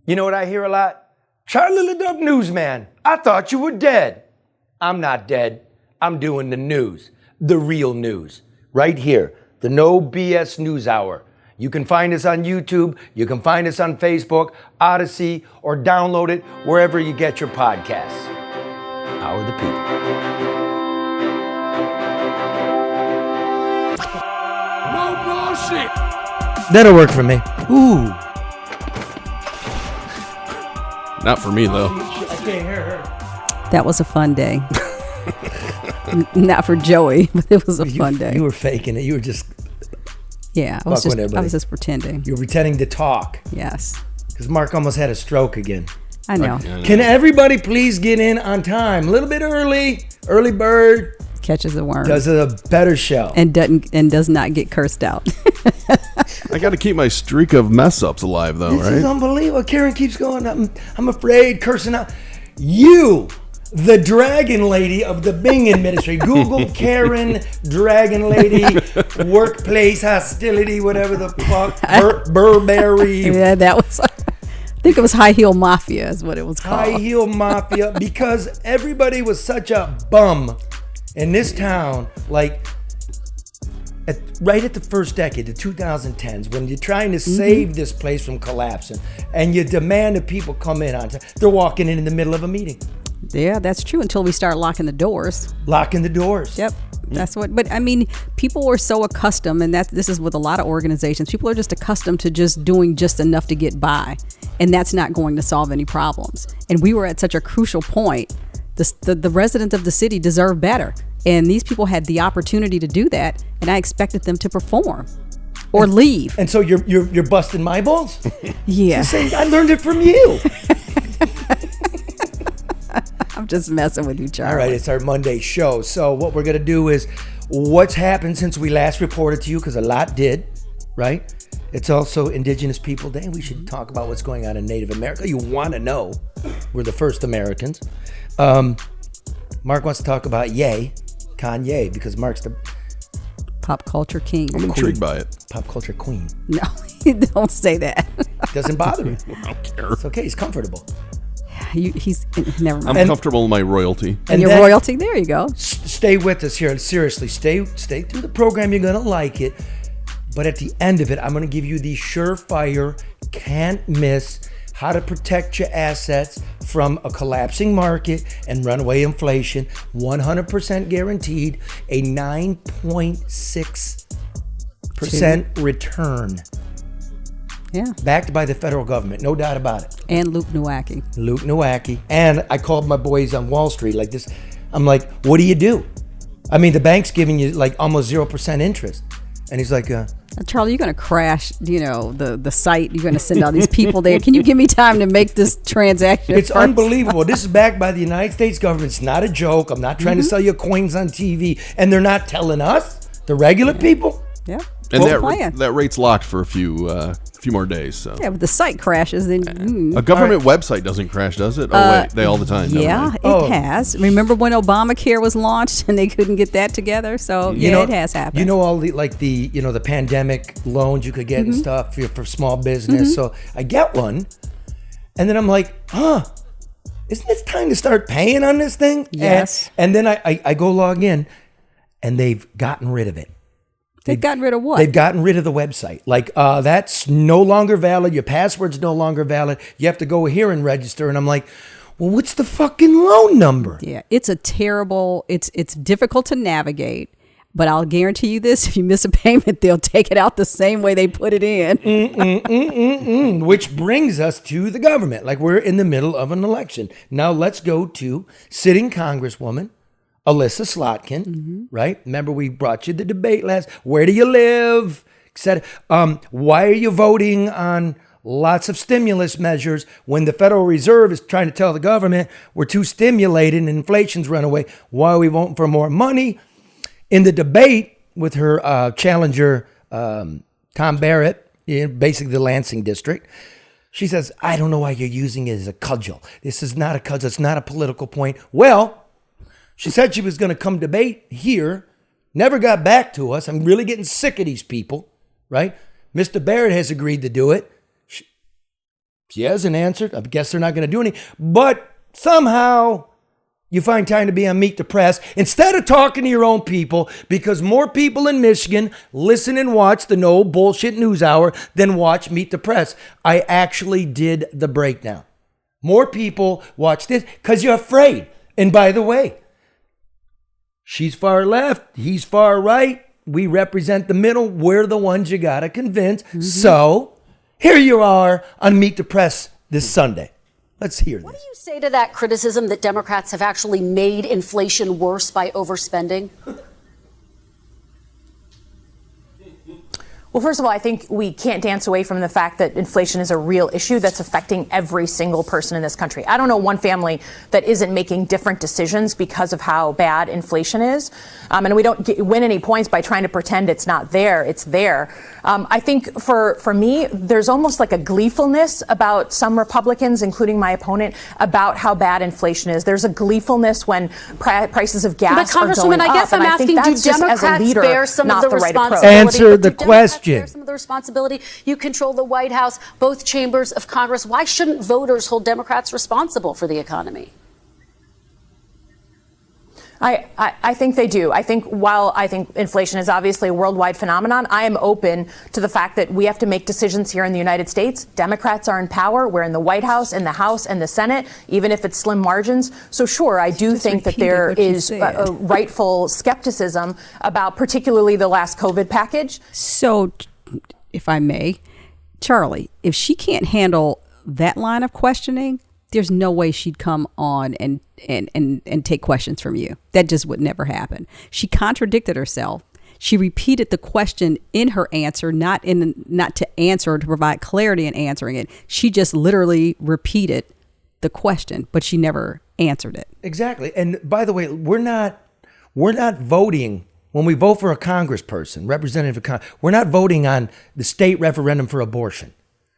You know what I hear a lot? Charlie LeDuff newsman, I thought you were dead. I'm not dead. I'm doing the news, the real news, right here, the No BS News Hour. You can find us on YouTube, you can find us on Facebook, Odyssey, or download it wherever you get your podcasts. Hour of the People. No bullshit. That'll work for me. Ooh. Not for me, though. I can't hear her. That was a fun day. Not for Joey, but it was a fun day. You were faking it. You were just... Yeah, I was just pretending. You were pretending to talk. Yes. Because Mark almost had a stroke again. I know. Can everybody please get in on time? A little bit early. Early bird Catches a worm. does a better show. And does not get cursed out. I got to keep my streak of mess ups alive, though, This is right? unbelievable. Karen keeps going, I'm afraid, cursing out. You, the dragon lady of the Bingen ministry. Google Karen, dragon lady, workplace hostility, whatever the fuck, Burberry. Yeah, that was... I think it was High Heel Mafia is what it was called. High heel mafia, because everybody was such a bum in this town, like right at the first decade, the 2010s, when you're trying to save this place from collapsing, and you demand that people come in on time. They're walking in the middle of a meeting. Yeah, that's true, until we start locking the doors. Locking the doors. Yep. That's what, but I mean, people were so accustomed, and this is with a lot of organizations, people are just accustomed to just doing just enough to get by, and that's not going to solve any problems. And we were at such a crucial point. The residents of the city deserve better, and these people had the opportunity to do that, and I expected them to perform or leave. And so you're busting my balls? Yeah. You're saying, I learned it from you. I'm just messing with you, Charlie. All right, it's our Monday show. So what we're going to do is what's happened since we last reported to you, because a lot did, right? It's also Indigenous People Day. We should talk about what's going on in Native America. You want to know. We're the first Americans. Mark wants to talk about Kanye, because Mark's the Pop culture king. I'm intrigued by it. pop culture queen. No, don't say that. Doesn't bother him. I don't care. It's okay. He's comfortable. He's never mind. I'm comfortable in my royalty. And your then- royalty, there you go. Stay with us here. Seriously, stay through the program. You're going to like it. But at the end of it, I'm going to give you the surefire, can't miss, how to protect your assets from a collapsing market and runaway inflation. 100% guaranteed. A 9.6% return. Yeah. Backed by the federal government. No doubt about it. And Luke Nowacki. Luke Nowacki. And I called my boys on Wall Street like this. I'm like, what do you do? I mean, the bank's giving you like almost 0% interest. And he's like, Charlie, you're going to crash, the site. You're going to send all these people there. Can you give me time to make this transaction it's first? unbelievable. This is backed by the United States government. It's not a joke. I'm not trying to sell you coins on TV. And they're not telling us, the regular people. Yeah. And plan. that rate's locked for a few more days. So Yeah, but the site crashes, then... a government website doesn't crash, does it? Oh wait, they all the time. don't Yeah, they? it has. Remember when Obamacare was launched and they couldn't get that together? So it has happened. You know all the the pandemic loans you could get and stuff for small business. So I get one, and then I'm like, isn't it time to start paying on this thing? Yes. And then I go log in, and they've gotten rid of it. They've gotten rid of what? They've gotten rid of the website. Like, that's no longer valid. Your password's no longer valid. You have to go here and register. And I'm like, well, what's the fucking loan number? Yeah, it's a terrible, it's difficult to navigate, but I'll guarantee you this, if you miss a payment, they'll take it out the same way they put it in. Which brings us to the government. Like, we're in the middle of an election. Now let's go to sitting Congresswoman Alyssa Slotkin, right? Remember, we brought you the debate last. Where do you live? Said, why are you voting on lots of stimulus measures when the Federal Reserve is trying to tell the government we're too stimulated and inflation's run away? Why are we voting for more money? In the debate with her challenger, Tom Barrett, basically the Lansing district, she says, I don't know why you're using it as a cudgel. This is not a cudgel. It's not a political point. Well, she said she was going to come debate here, never got back to us. I'm really getting sick of these people, right? Mr. Barrett has agreed to do it. She hasn't answered. I guess they're not going to do anything. But somehow you find time to be on Meet the Press instead of talking to your own people, because more people in Michigan listen and watch the No Bullshit News Hour than watch Meet the Press. I actually did the breakdown. More people watch this because you're afraid. And by the way, she's far left, he's far right. We represent the middle. We're the ones you got to convince. So here you are on Meet the Press this Sunday. Let's hear What this. do you say to that criticism that Democrats have actually made inflation worse by overspending? Well, first of all, I think we can't dance away from the fact that inflation is a real issue that's affecting every single person in this country. I don't know one family that isn't making different decisions because of how bad inflation is. And we don't win any points by trying to pretend it's not there. It's there. I think for me, there's almost like a gleefulness about some Republicans, including my opponent, about how bad inflation is. There's a gleefulness when prices of gas are going up. Congresswoman, I guess I'm asking, do Democrats bear some of the responsibility? Answer the question. Bear some of the responsibility. You control the White House, both chambers of Congress. Why shouldn't voters hold Democrats responsible for the economy? I think they do. I think while I think inflation is obviously a worldwide phenomenon, I am open to the fact that we have to make decisions here in the United States. Democrats are in power. We're in the White House, in the House, and the Senate, even if it's slim margins. So sure, I do think that there is a rightful skepticism about particularly the last COVID package. So, if I may, Charlie, if she can't handle that line of questioning, there's no way she'd come on and take questions from you. That just would never happen. She contradicted herself. She repeated the question in her answer, not to answer or to provide clarity in answering it. She just literally repeated the question, but she never answered it. Exactly. And by the way, we're not voting when we vote for a congressperson, representative of Congress. We're not voting on the state referendum for abortion.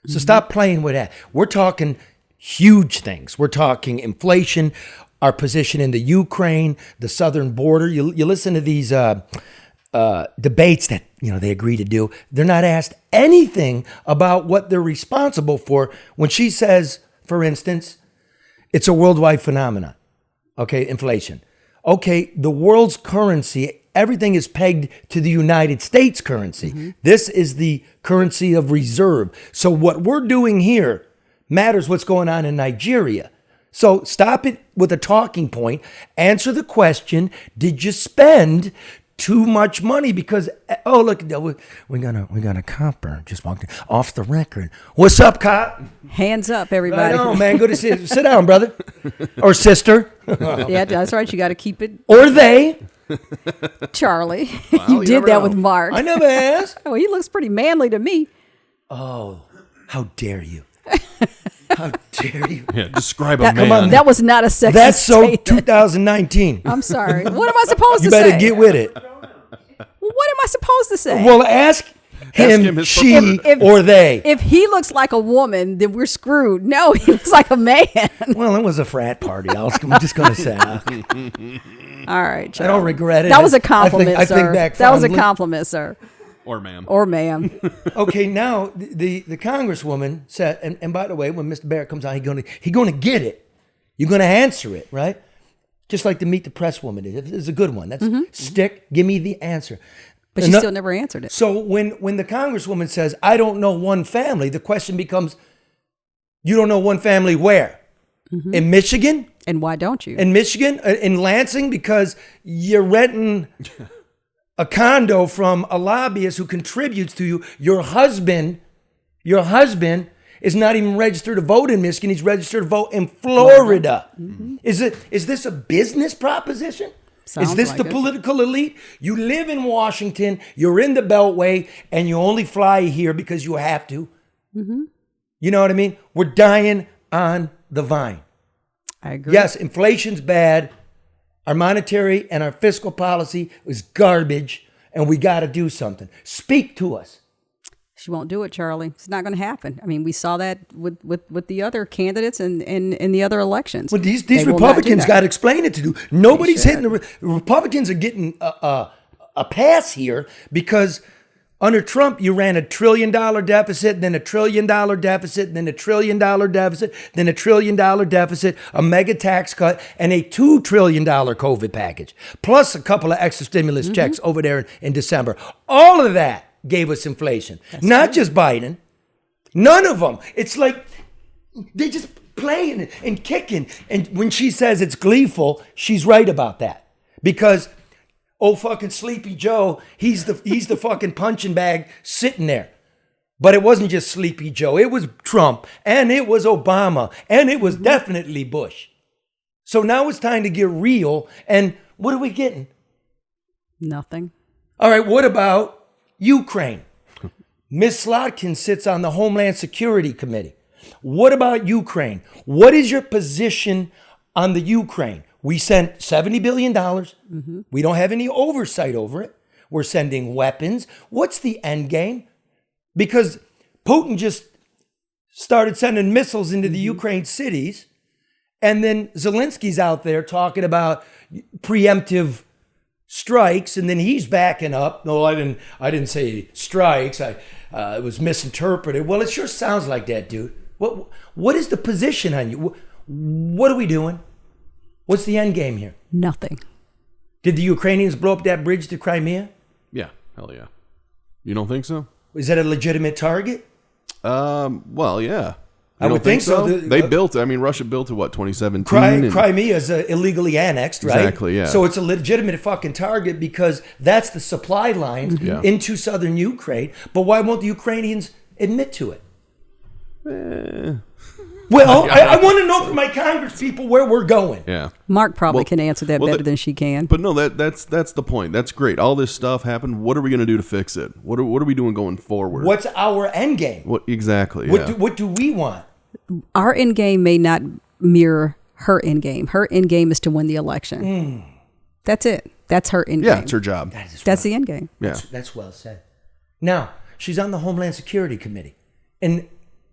So stop playing with that. We're talking huge things. We're talking inflation, our position in the Ukraine, the southern border. You listen to these debates that they agree to do. They're not asked anything about what they're responsible for. When she says, for instance, it's a worldwide phenomenon. Okay, inflation. Okay, the world's currency, everything is pegged to the United States currency. This is the currency of reserve. So what we're doing here matters what's going on in Nigeria. So stop it with a talking point. Answer the question. Did you spend too much money? Because, oh, look, we got a copper just walked in, off the record. What's up, cop? Hands up, everybody. Right on, man. Good to see you. Sit down, brother. Or sister. Yeah, that's right. You got to keep it. Or they. Charlie, Well, you you did never that know. with Mark. I never asked. Oh, he looks pretty manly to me. Oh, how dare you. How dare you? Yeah, describe That, a man. that was not a sexist That's so statement. 2019. I'm sorry. What am I supposed You to say? better get with it. What am I supposed to say? Well, ask him, him his she, If- or they. If he looks like a woman, then we're screwed. No, he looks like a man. Well, it was a frat party. I'm just going to say. All right, I Charlie. don't regret it. That was a compliment, I sir. think back That was a fondly. compliment, sir. Or ma'am. Or ma'am. Okay, now the congresswoman said, and by the way, when Mr. Barrett comes on, he's gonna get it. You're gonna answer it, right? Just like the Meet the Press woman did. It's a good one. That's stick. Give me the answer. But she still never answered it. So when the congresswoman says, "I don't know one family," the question becomes, "You don't know one family where? In Michigan? And why don't you? In Michigan? In Lansing? Because you're renting." A condo from a lobbyist who contributes to you. Your husband is not even registered to vote in Michigan. He's registered to vote in Florida. Is this a business proposition? Sounds is this like the it. political elite? You live in Washington, you're in the Beltway, and you only fly here because you have to. You know what I mean? We're dying on the vine. I agree. Yes, inflation's bad. Our monetary and our fiscal policy is garbage, and we got to do something. Speak to us. She won't do it, Charlie. It's not going to happen. I mean, we saw that with the other candidates in the other elections. Well, these They will not do Republicans that. got to explain it to do. Nobody's should. hitting the Republicans are getting a pass here because Under Trump, you ran $1 trillion deficit, then $1 trillion deficit, then $1 trillion deficit, then $1 trillion deficit, a mega tax cut, and a $2 trillion COVID package, plus a couple of extra stimulus checks over there in December. All of that gave us inflation. Not just Biden. None of them. It's like they just playing and kicking. And when she says it's gleeful, she's right about that. Because fucking Sleepy Joe, he's the fucking punching bag sitting there. But it wasn't just Sleepy Joe. It was Trump, and it was Obama, and it was definitely Bush. So now it's time to get real. And what are we getting? Nothing. All right, what about Ukraine? Ms. Slotkin sits on the Homeland Security Committee. What about Ukraine? What is your position on the Ukraine? We sent $70 billion. We don't have any oversight over it. We're sending weapons. What's the end game? Because Putin just started sending missiles into the Ukraine cities. And then Zelensky's out there talking about preemptive strikes. And then he's backing up. No, I didn't say strikes. It was misinterpreted. Well, it sure sounds like that, dude. What is the position on you? What are we doing? What's the end game here? Nothing. Did the Ukrainians blow up that bridge to Crimea? Yeah, hell yeah. You don't think so? Is that a legitimate target? Well, yeah. I would think so. They built it. I mean, Russia built it, 2017? Crimea is illegally annexed, right? Exactly, yeah. So it's a legitimate fucking target because that's the supply lines into southern Ukraine. But why won't the Ukrainians admit to it? Well, I want to know from my Congress people where we're going. Yeah. Mark probably can answer that better than she can. But no, that's the point. That's great. All this stuff happened. What are we going to do to fix it? What are we doing going forward? What's our end game? What exactly? What do we want? Our end game may not mirror her end game. Her end game is to win the election. That's it. That's her end game. Yeah, it's her job. That's the end game. Yeah. That's well said. Now, she's on the Homeland Security Committee. And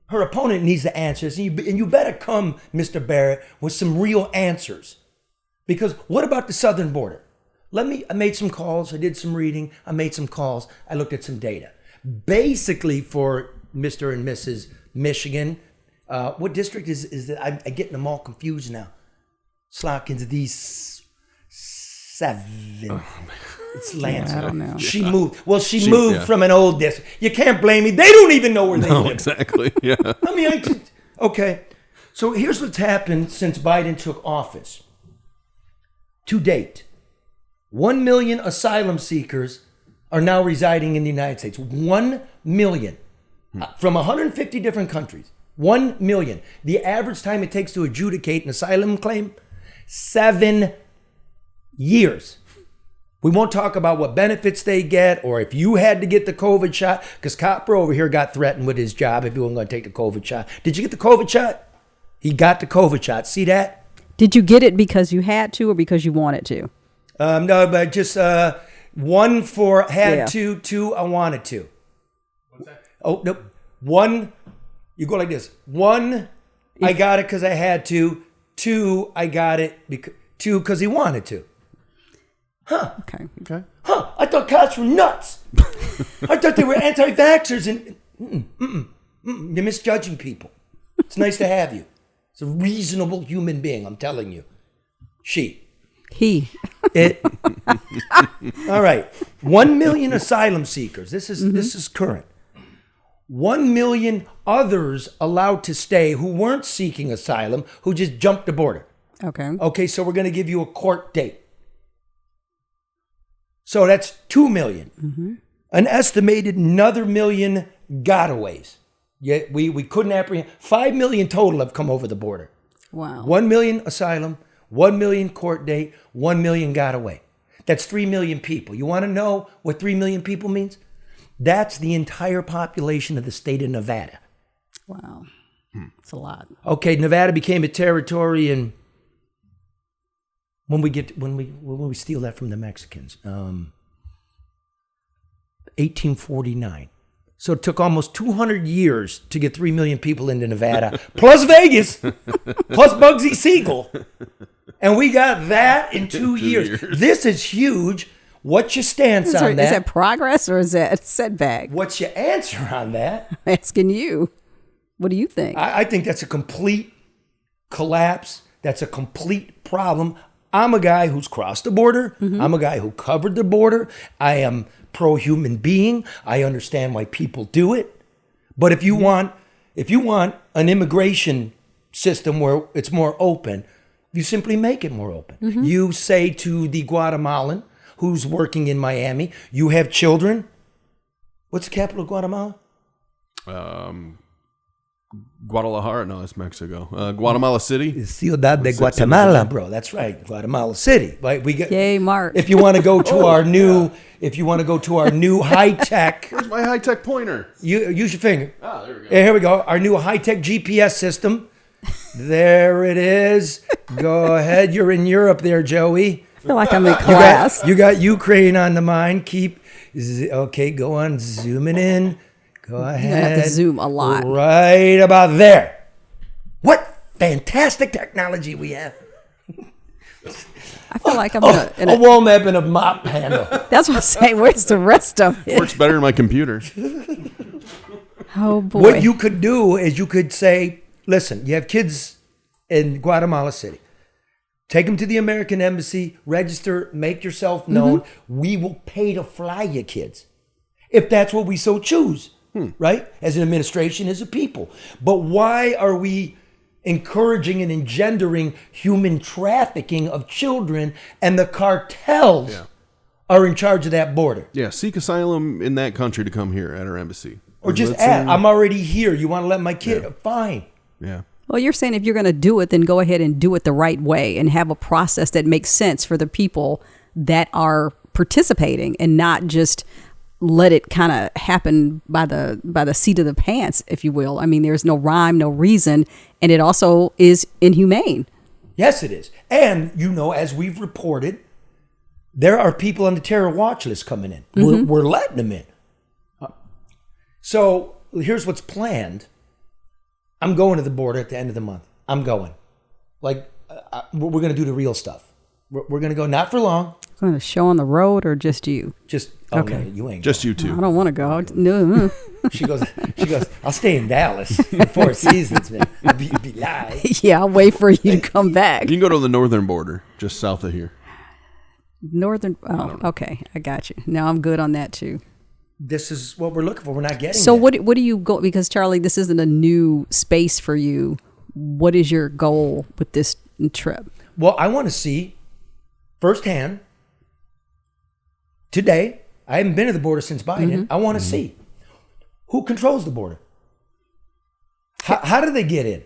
her opponent needs the answers. And you better come, Mr. Barrett, with some real answers. Because what about the southern border? I made some calls. I did some reading. I made some calls. I looked at some data. Basically for Mr. and Mrs. Michigan, what district is that? I'm getting them all confused now. Slotkins, these 7. It's Lansing. I don't know. She moved. Well, she moved from an old district. You can't blame me. They don't even know where they live. Exactly. Yeah. I mean, okay. So here's what's happened since Biden took office. To date, 1 million asylum seekers are now residing in the United States. 1 million from 150 different countries. 1 million. The average time it takes to adjudicate an asylum claim, 7 years. We won't talk about what benefits they get or if you had to get the COVID shot, because Copper over here got threatened with his job if he wasn't going to take the COVID shot. Did you get the COVID shot? He got the COVID shot. See that? Did you get it because you had to or because you wanted to? No, but just 1 for had to, 2 I wanted to. What's that? Oh, no. 1, you go like this. 1, I got it because I had to. 2, I got it because he wanted to. Huh. Okay. Huh. I thought cops were nuts. I thought they were anti-vaxxers and you're misjudging people. It's nice to have you. It's a reasonable human being, I'm telling you. He. It. All right. 1 million asylum seekers. This is current. 1 million others allowed to stay who weren't seeking asylum, who just jumped the border. Okay. Okay, so we're going to give you a court date. So that's 2 million. An estimated another million gotaways. Yet we couldn't apprehend. 5 million total have come over the border. Wow. 1 million asylum, 1 million court date, 1 million got away. That's 3 million people. You want to know what 3 million people means? That's the entire population of the state of Nevada. Wow. It's a lot. Okay, Nevada became a territory in when we steal that from the Mexicans, 1849. So it took almost 200 years to get 3 million people into Nevada, plus Vegas, plus Bugsy Siegel. And we got that in 2 years. This is huge. What's your stance on Is that? that progress or is that setback? What's your answer on that? I'm asking you. What do you think? I think that's a complete collapse. That's a complete problem. I'm a guy who's crossed the border. I'm a guy who covered the border. I am pro-human being. I understand why people do it. But if you want an immigration system where it's more open, you simply make it more open. You say to the Guatemalan who's working in Miami, you have children. What's the capital of Guatemala? Guadalajara, no, that's Mexico. Guatemala City. Ciudad de Guatemala, bro. That's right, Guatemala City. Right? We get. Yay, Mark. If you want to go to our new, high tech, Where's my high tech pointer? you use your finger. Ah, there we go. Yeah, here we go. Our new high tech GPS system. There it is. Go ahead. You're in Europe, there, Joey. I feel like I'm in class. You got Ukraine on the mind. Okay. Go on, zooming in. Go ahead. You're gonna have to zoom a lot. Right about there. What fantastic technology we have. I feel like I'm in A wall map and a mop handle. That's what I'm saying. Where's the rest of it? Works better than my computer. Oh boy. What you could do is you could say, listen, you have kids in Guatemala City. Take them to the American Embassy, register, make yourself known. We will pay to fly your kids if that's what we so choose, right? As an administration, as a people. But why are we encouraging and engendering human trafficking of children, and the cartels are in charge of that border? Yeah, seek asylum in that country to come here at our embassy. Or just Let's ask, say- I'm already here. You want to let my kid? Fine. Yeah. Well, you're saying if you're going to do it, then go ahead and do it the right way and have a process that makes sense for the people that are participating, and not just let it kind of happen by the seat of the pants, if you will. I mean, there's no rhyme, no reason, and it also is inhumane. Yes, it is. And, as we've reported, there are people on the terror watch list coming in. We're letting them in. So here's what's planned. I'm going to the border at the end of the month. I'm going. We're going to do the real stuff. We're going to go, not for long. Going to show on the road or just you? Just, Okay. no, you ain't Just going. you two. I don't want to go. No. She goes, I'll stay in Dallas for 4 seasons, man. Be live. Yeah, I'll wait for you to come back. You can go to the northern border, just south of here. Northern. Oh, okay. I got you. Now I'm good on that too. This is what we're looking for. We're not getting So that. what do you go? Because Charlie, this isn't a new space for you. What is your goal with this trip? Well, I want to see firsthand today. I haven't been to the border since Biden. I want to see who controls the border. How do they get in?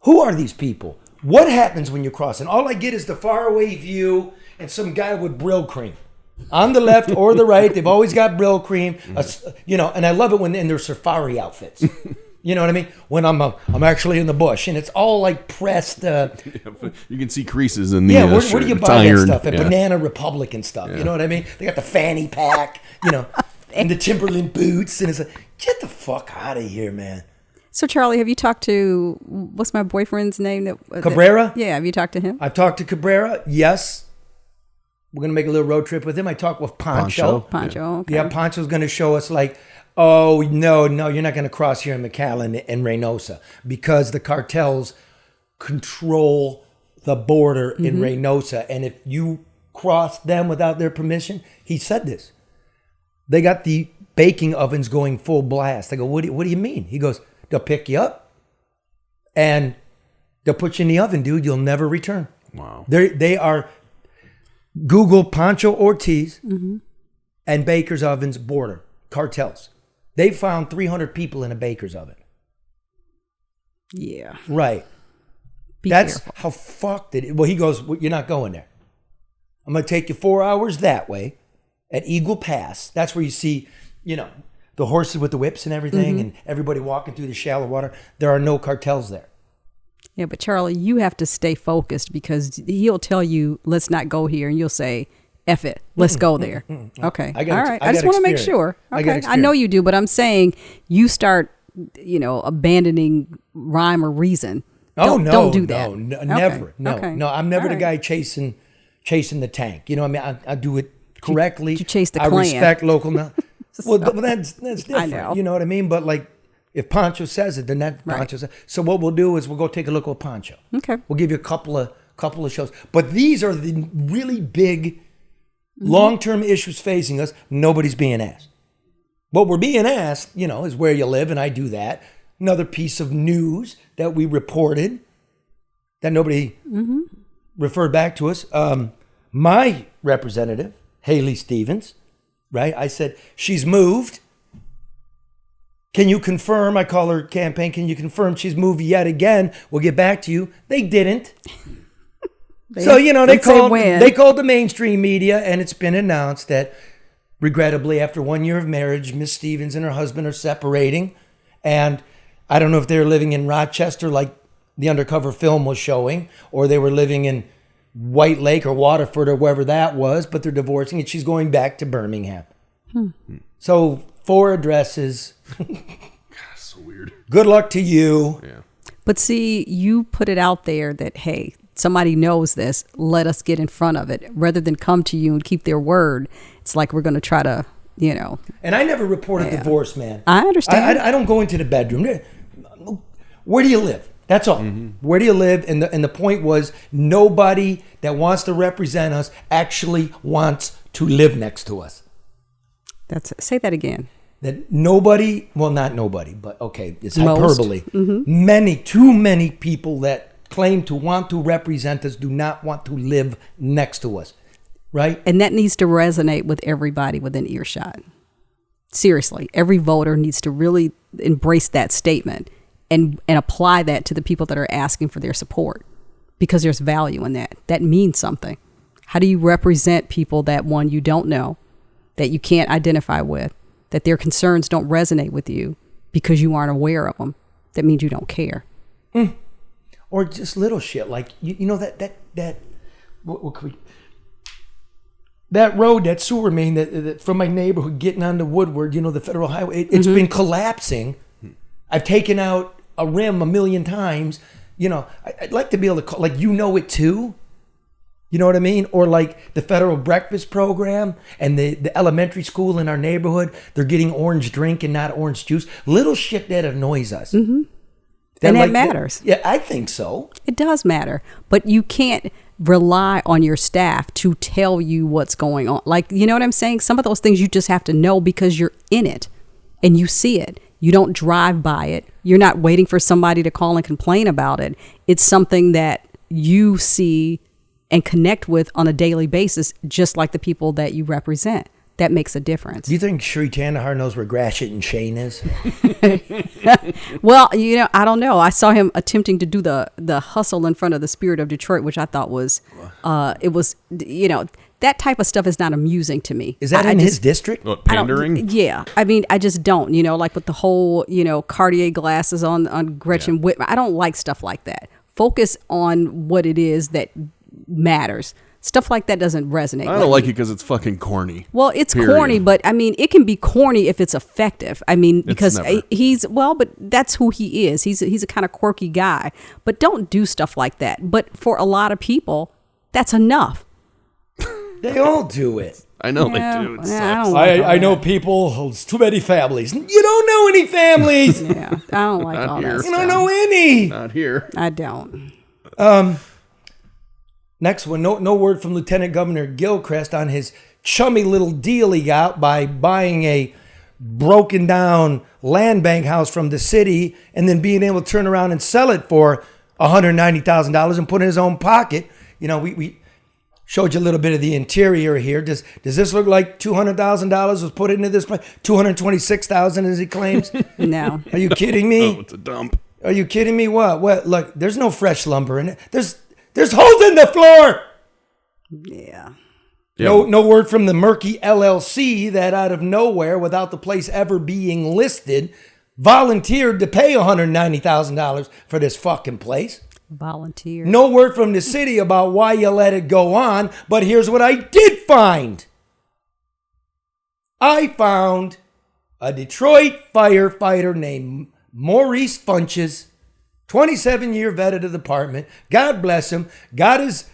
Who are these people? What happens when you're crossing? All I get is the faraway view and some guy with Brill cream on the left or the right. They've always got Brill cream, and I love it when in their safari outfits. You know what I mean? When I'm actually in the bush, and it's all like pressed. You can see creases in the Where shirt. do you It's buy that ironed. stuff? At Yeah. Banana Republic and stuff. You know what I mean? They got the fanny pack, and the Timberland boots, and it's like, get the fuck out of here, man. So Charlie, have you talked to what's my boyfriend's name? Cabrera? Yeah, have you talked to him? I've talked to Cabrera. Yes. We're going to make a little road trip with him. I talked with Poncho. Poncho. Okay. Yeah, Poncho's going to show us oh, no, you're not going to cross here in McAllen and Reynosa because the cartels control the border in Reynosa. And if you cross them without their permission, he said this. They got the baking ovens going full blast. I go, what do you mean? He goes, they'll pick you up and they'll put you in the oven, dude. You'll never return. Wow. They are Google Poncho Ortiz and Baker's Ovens border cartels. They found 300 people in a baker's oven. Yeah. Right. Be That's careful. how fucked it is. Well, he goes, you're not going there. I'm going to take you 4 hours that way at Eagle Pass. That's where you see, the horses with the whips and everything and everybody walking through the shallow water. There are no cartels there. Yeah, but Charlie, you have to stay focused because he'll tell you, let's not go here. And you'll say, F it, let's go there. Okay. I got All ex- right. I I just got want to make experience. sure. I got Okay. I know experience. you do, but I'm saying you start, abandoning rhyme or reason. Don't do that. No, Okay. never. No, Okay. no. I'm never All the right. guy chasing the tank. I do it correctly. You chase the I Klan. respect local. Well, that's different. I know. You know what I mean? But like, if Poncho says it, then that Right. Poncho says. So what we'll do is we'll go take a look at Poncho. Okay. We'll give you a couple of shows. But these are the really big, Mm-hmm. long-term issues facing us. Nobody's being asked. What we're being asked, is where you live, and I do that. Another piece of news that we reported that nobody referred back to us. My representative, Haley Stevens, right? I said, she's moved. Can you confirm? I call her campaign. Can you confirm she's moved yet again? We'll get back to you. They didn't. They called the mainstream media, and it's been announced that, regrettably, after 1 year of marriage, Miss Stevens and her husband are separating. And I don't know if they were living in Rochester like the undercover film was showing, or they were living in White Lake or Waterford or wherever that was, but they're divorcing, and she's going back to Birmingham. So 4 addresses. So weird. Good luck to you. Yeah. But see, you put it out there that, hey, somebody knows this, let us get in front of it. Rather than come to you and keep their word, it's like we're going to try to, And I never reported divorce, man. I understand. I don't go into the bedroom. Where do you live? That's all. Where do you live? And the point was, nobody that wants to represent us actually wants to live next to us. Say that again. That nobody, well, not nobody, but okay, it's Most. hyperbole. Too many people that claim to want to represent us do not want to live next to us, right? And that needs to resonate with everybody within earshot. Seriously, every voter needs to really embrace that statement and apply that to the people that are asking for their support, because there's value in that. That means something. How do you represent people that, one, you don't know, that you can't identify with, that their concerns don't resonate with you because you aren't aware of them? That means you don't care. Or just little shit like what could we, that road, that sewer main that from my neighborhood getting onto Woodward, the federal highway, it's been collapsing. I've taken out a rim 1,000,000 times. I'd like to be able to call, like, it too. You know what I mean? Or like the federal breakfast program and the elementary school in our neighborhood, they're getting orange drink and not orange juice. Little shit that annoys us. And that matters. Yeah, I think so. It does matter. But you can't rely on your staff to tell you what's going on. Like, you know what I'm saying? Some of those things you just have to know because you're in it and you see it. You don't drive by it. You're not waiting for somebody to call and complain about it. It's something that you see and connect with on a daily basis, just like the people that you represent. That makes a difference. Do you think Sri Tandahar knows where Gratiot and Shane is? Well, I don't know. I saw him attempting to do the hustle in front of the Spirit of Detroit, which I thought was, it was, that type of stuff is not amusing to me. Is that in his district? What, pandering? Yeah. I mean, I just don't, like with the whole, Cartier glasses on Gretchen Whitmer. I don't like stuff like that. Focus on what it is that matters. Stuff like that doesn't resonate. I don't like it because it's fucking corny. Well, it's Period. corny, but I mean, it can be corny if it's effective. I mean, because never. but that's who he is. He's a kind of quirky guy, but don't do stuff like that. But for a lot of people, that's enough. They all do it. I know they do. It I sucks. don't like all I know that. people, it's too many families. You don't know any families. Yeah, I don't like Not all here. that You stuff. don't know any. Not here. I don't. Next one, no word from Lieutenant Governor Gilchrist on his chummy little deal he got by buying a broken down land bank house from the city and then being able to turn around and sell it for $190,000 and put it in his own pocket. We showed you a little bit of the interior here. Does this look like $200,000 was put into this place? $226,000 as he claims? No. Are you kidding me? Oh, it's a dump. Are you kidding me? What? Look, there's no fresh lumber in it. There's holes in the floor. Yeah. No word from the murky LLC that out of nowhere, without the place ever being listed, volunteered to pay $190,000 for this fucking place. Volunteer. No word from the city about why you let it go on, but here's what I did find. I found a Detroit firefighter named Maurice Funches, 27-year vet of the department. God bless him. Got his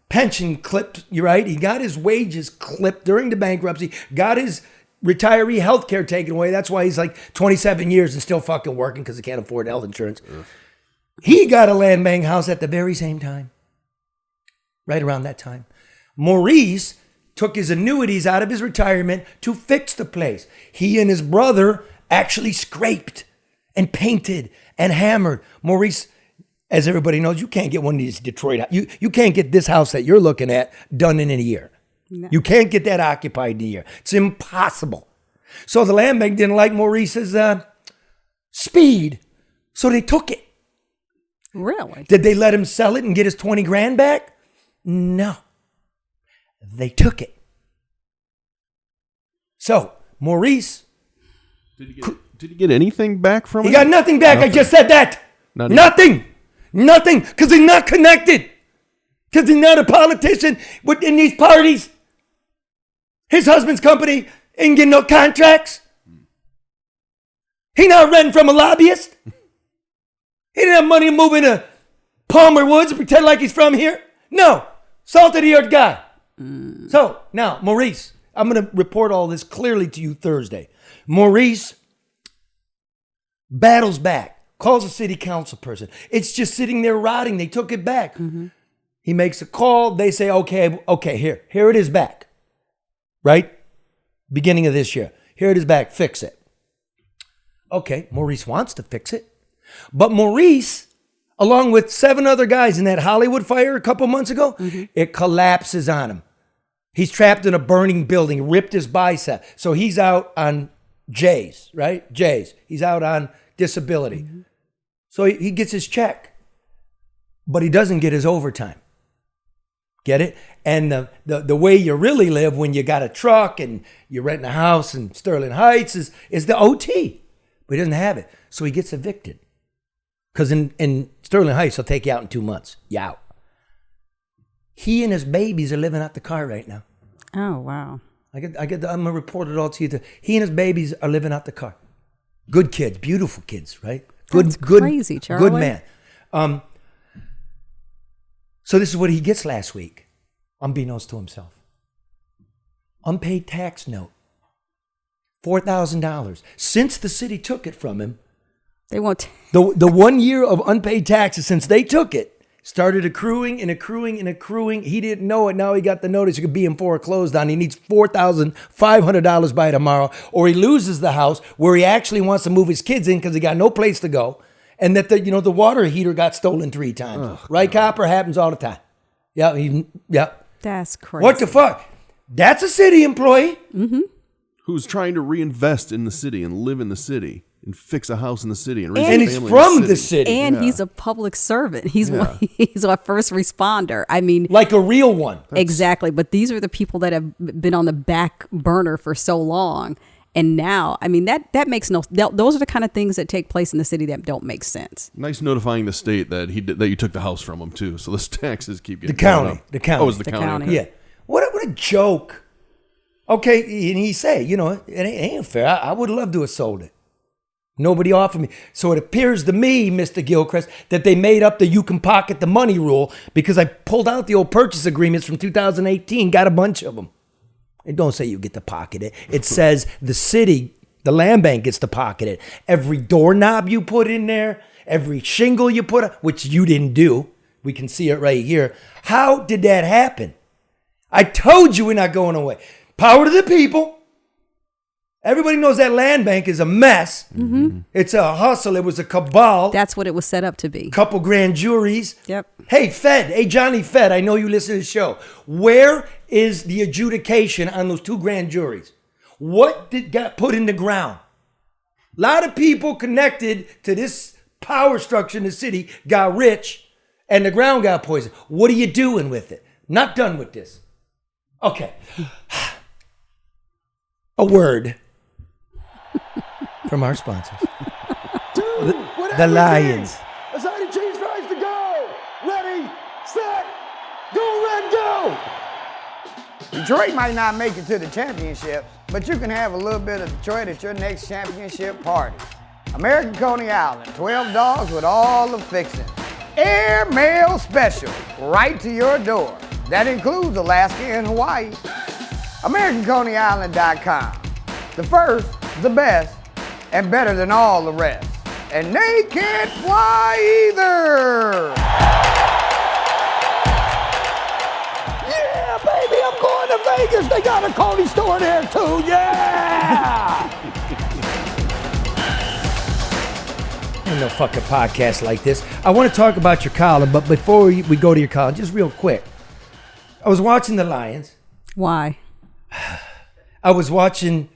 pension clipped, you're right? He got his wages clipped during the bankruptcy, got his retiree health care taken away. That's why he's like 27 years and still fucking working because he can't afford health insurance. He got a land bank house at the very same time, right around that time. Maurice took his annuities out of his retirement to fix the place. He and his brother actually scraped and painted and hammered. Maurice, as everybody knows, you can't get one of these Detroit, you can't get this house that you're looking at done in a year. No. You can't get that occupied in a year. It's impossible. So the land bank didn't like Maurice's speed, so they took it. Really? Did they let him sell it and get his 20 grand back? No. They took it. So Maurice, Did he get anything back from it? he got nothing back. Nothing. I just said that. Nothing. Because he's not connected. Because he's not a politician in these parties. His husband's company ain't getting no contracts. He not renting from a lobbyist. He didn't have money to move into Palmer Woods and pretend like he's from here. No. Salt of the earth guy. So now, Maurice, I'm going to report all this clearly to you Thursday. Maurice battles back, calls a city council person. It's just sitting there rotting. They took it back. He makes a call. They say, okay, here it is back. Right? Beginning of this year. Here it is back. Fix it. Okay, Maurice wants to fix it. But Maurice, along with 7 other guys in that Hollywood fire a couple months ago, it collapses on him. He's trapped in a burning building, ripped his bicep. So he's out on J's, right? J's. He's out on disability. So he gets his check, but he doesn't get his overtime. Get it? And the way you really live when you got a truck and you're renting a house in Sterling Heights is the OT. But he doesn't have it. So he gets evicted. Because in Sterling Heights, they'll take you out in 2 months. You out. He and his babies are living out the car right now. Oh, wow. I'm going to report it all to you. He and his babies are living out the car. Good kids, beautiful kids, right? That's crazy, Charlie. Good man. So this is what he gets last week, unbeknownst to himself. Unpaid tax note. $4,000. Since the city took it from him, they won't. The 1 year of unpaid taxes since they took it started accruing and accruing and accruing. He didn't know it. Now he got the notice. It could be foreclosed on. He needs $4,500 by tomorrow, or he loses the house where he actually wants to move his kids in because he got no place to go, and that the water heater got stolen 3 times. Oh, right, Copper? Happens all the time. Yeah. That's crazy. What the fuck? That's a city employee. Who's trying to reinvest in the city and live in the city and fix a house in the city and raise and a he's family from in the the city. city. And he's a public servant. He's a first responder. I mean, like a real one. Exactly. But these are the people that have been on the back burner for so long. And now, I mean, that makes those are the kind of things that take place in the city that don't make sense. Nice notifying the state that that you took the house from him too. So the taxes keep getting the county. Oh, it was the county. Okay. Yeah. What a joke. Okay, and he say, it ain't fair. I would love to have sold it. Nobody offered me. So it appears to me, Mr. Gilchrist, that they made up the you can pocket the money rule because I pulled out the old purchase agreements from 2018, got a bunch of them. It don't say you get to pocket it. It says the city, the land bank gets to pocket it. Every doorknob you put in there, every shingle you put up, which you didn't do. We can see it right here. How did that happen? I told you we're not going away. Power to the people. Everybody knows that land bank is a mess. It's a hustle. It was a cabal. That's what it was set up to be. Couple grand juries. Yep. Hey, Fed. Hey, Johnny Fed. I know you listen to the show. Where is the adjudication on those 2 grand juries? What got put in the ground? A lot of people connected to this power structure in the city got rich and the ground got poisoned. What are you doing with it? Not done with this. Okay. A word from our sponsors. The Lions. Aside cheese fries to go. Ready, set, go, Red, go. Detroit might not make it to the championship, but you can have a little bit of Detroit at your next championship party. American Coney Island, 12 dogs with all the fixings. Air mail special, right to your door. That includes Alaska and Hawaii. AmericanConeyIsland.com. The first, the best, and better than all the rest. And they can't fly either. Yeah, baby, I'm going to Vegas. They got a Coney store there too. Yeah. Ain't no fucking podcast like this. I want to talk about your column, but before we go to your column, just real quick. I was watching the Lions. Why? I was watching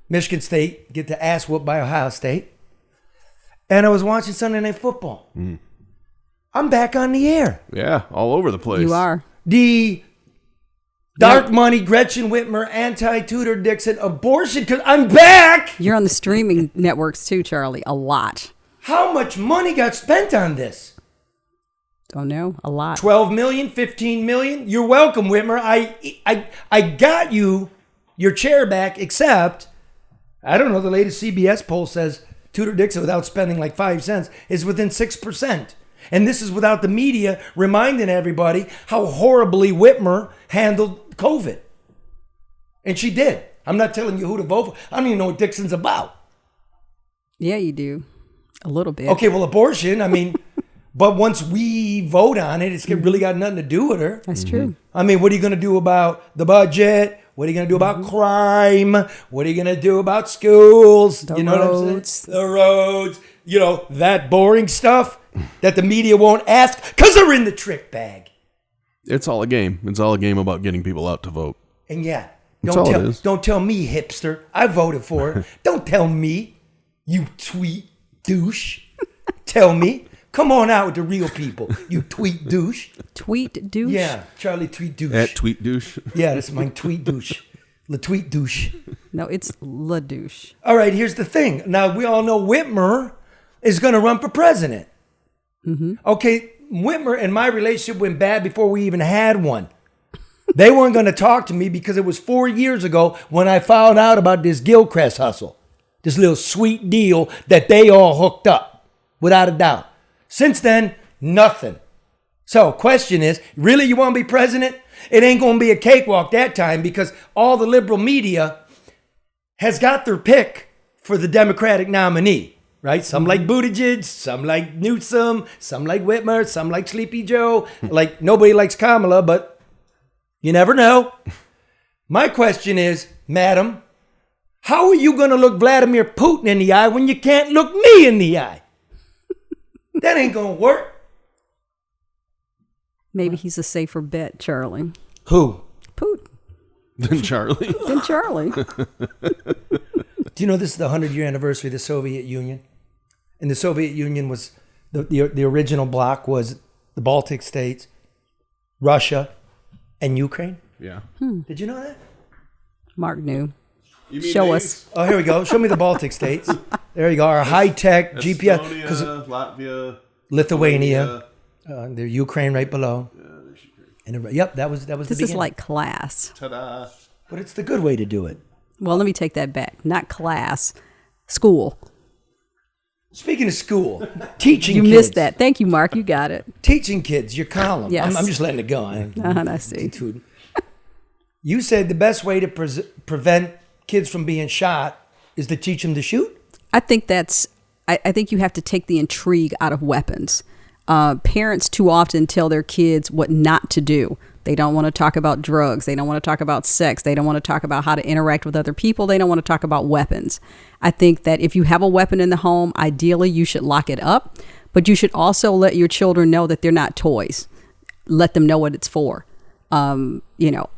Michigan State get the ass whooped by Ohio State. And I was watching Sunday Night Football. I'm back on the air. Yeah, all over the place. You are. The dark money, Gretchen Whitmer, anti-Tudor Dixon, abortion, because I'm back. You're on the streaming networks too, Charlie. A lot. How much money got spent on this? Don't know. A lot. 12 million, 15 million? You're welcome, Whitmer. I got you your chair back, except, I don't know, the latest CBS poll says Tudor Dixon, without spending like 5 cents, is within 6%. And this is without the media reminding everybody how horribly Whitmer handled COVID. And she did. I'm not telling you who to vote for. I don't even know what Dixon's about. Yeah, you do. A little bit. Okay, well, abortion, I mean, but once we vote on it, it's really got nothing to do with her. That's true. I mean, what are you going to do about the budget? What are you going to do about crime? What are you going to do about schools? The you know roads. what I'm saying? The roads. You know, that boring stuff that the media won't ask because they're in the trick bag. It's all a game. It's all a game about getting people out to vote. And yeah, That's all it is. don't tell me, hipster. I voted for her. Don't tell me, you tweet douche. Tell me. Come on out with the real people, you tweet douche. Tweet douche? Yeah, Charlie tweet douche. At Tweet Douche. Yeah, that's my tweet douche. Le tweet douche. No, it's LeDuff. All right, here's the thing. Now, we all know Whitmer is going to run for president. Okay, Whitmer and my relationship went bad before we even had one. They weren't going to talk to me because it was 4 years ago when I found out about this Gilchrist hustle. This little sweet deal that they all hooked up, without a doubt. Since then, nothing. So, question is, really you want to be president? It ain't going to be a cakewalk that time because all the liberal media has got their pick for the Democratic nominee, right? Some like Buttigieg, some like Newsom, some like Whitmer, some like Sleepy Joe. Like, nobody likes Kamala, but you never know. My question is, madam, how are you going to look Vladimir Putin in the eye when you can't look me in the eye? That ain't going to work. Maybe he's a safer bet, Charlie. Who? Putin. Then Charlie. Then Charlie. Do you know this is the 100-year anniversary of the Soviet Union? And the Soviet Union was, the original bloc was the Baltic states, Russia, and Ukraine. Yeah. Did you know that? Mark knew. You mean Show names? us. Oh, here we go. Show me the Baltic states. There you go. Our high-tech GPS. 'cause Estonia, Latvia, Lithuania. The Ukraine right below. And yep, that was the This beginning. is like class. Ta-da. But it's the good way to do it. Well, let me take that back. Not class. School. Speaking of school, teaching You kids. missed that. Thank you, Mark. You got it. Teaching kids, your column. Yes. I'm just letting it go. I see. You said the best way to prevent kids from being shot is to teach them to shoot? I think I think you have to take the intrigue out of weapons. Parents too often tell their kids what not to do. They don't want to talk about drugs. They don't want to talk about sex. They don't want to talk about how to interact with other people. They don't want to talk about weapons. I think that if you have a weapon in the home, ideally you should lock it up, but you should also let your children know that they're not toys. Let them know what it's for. I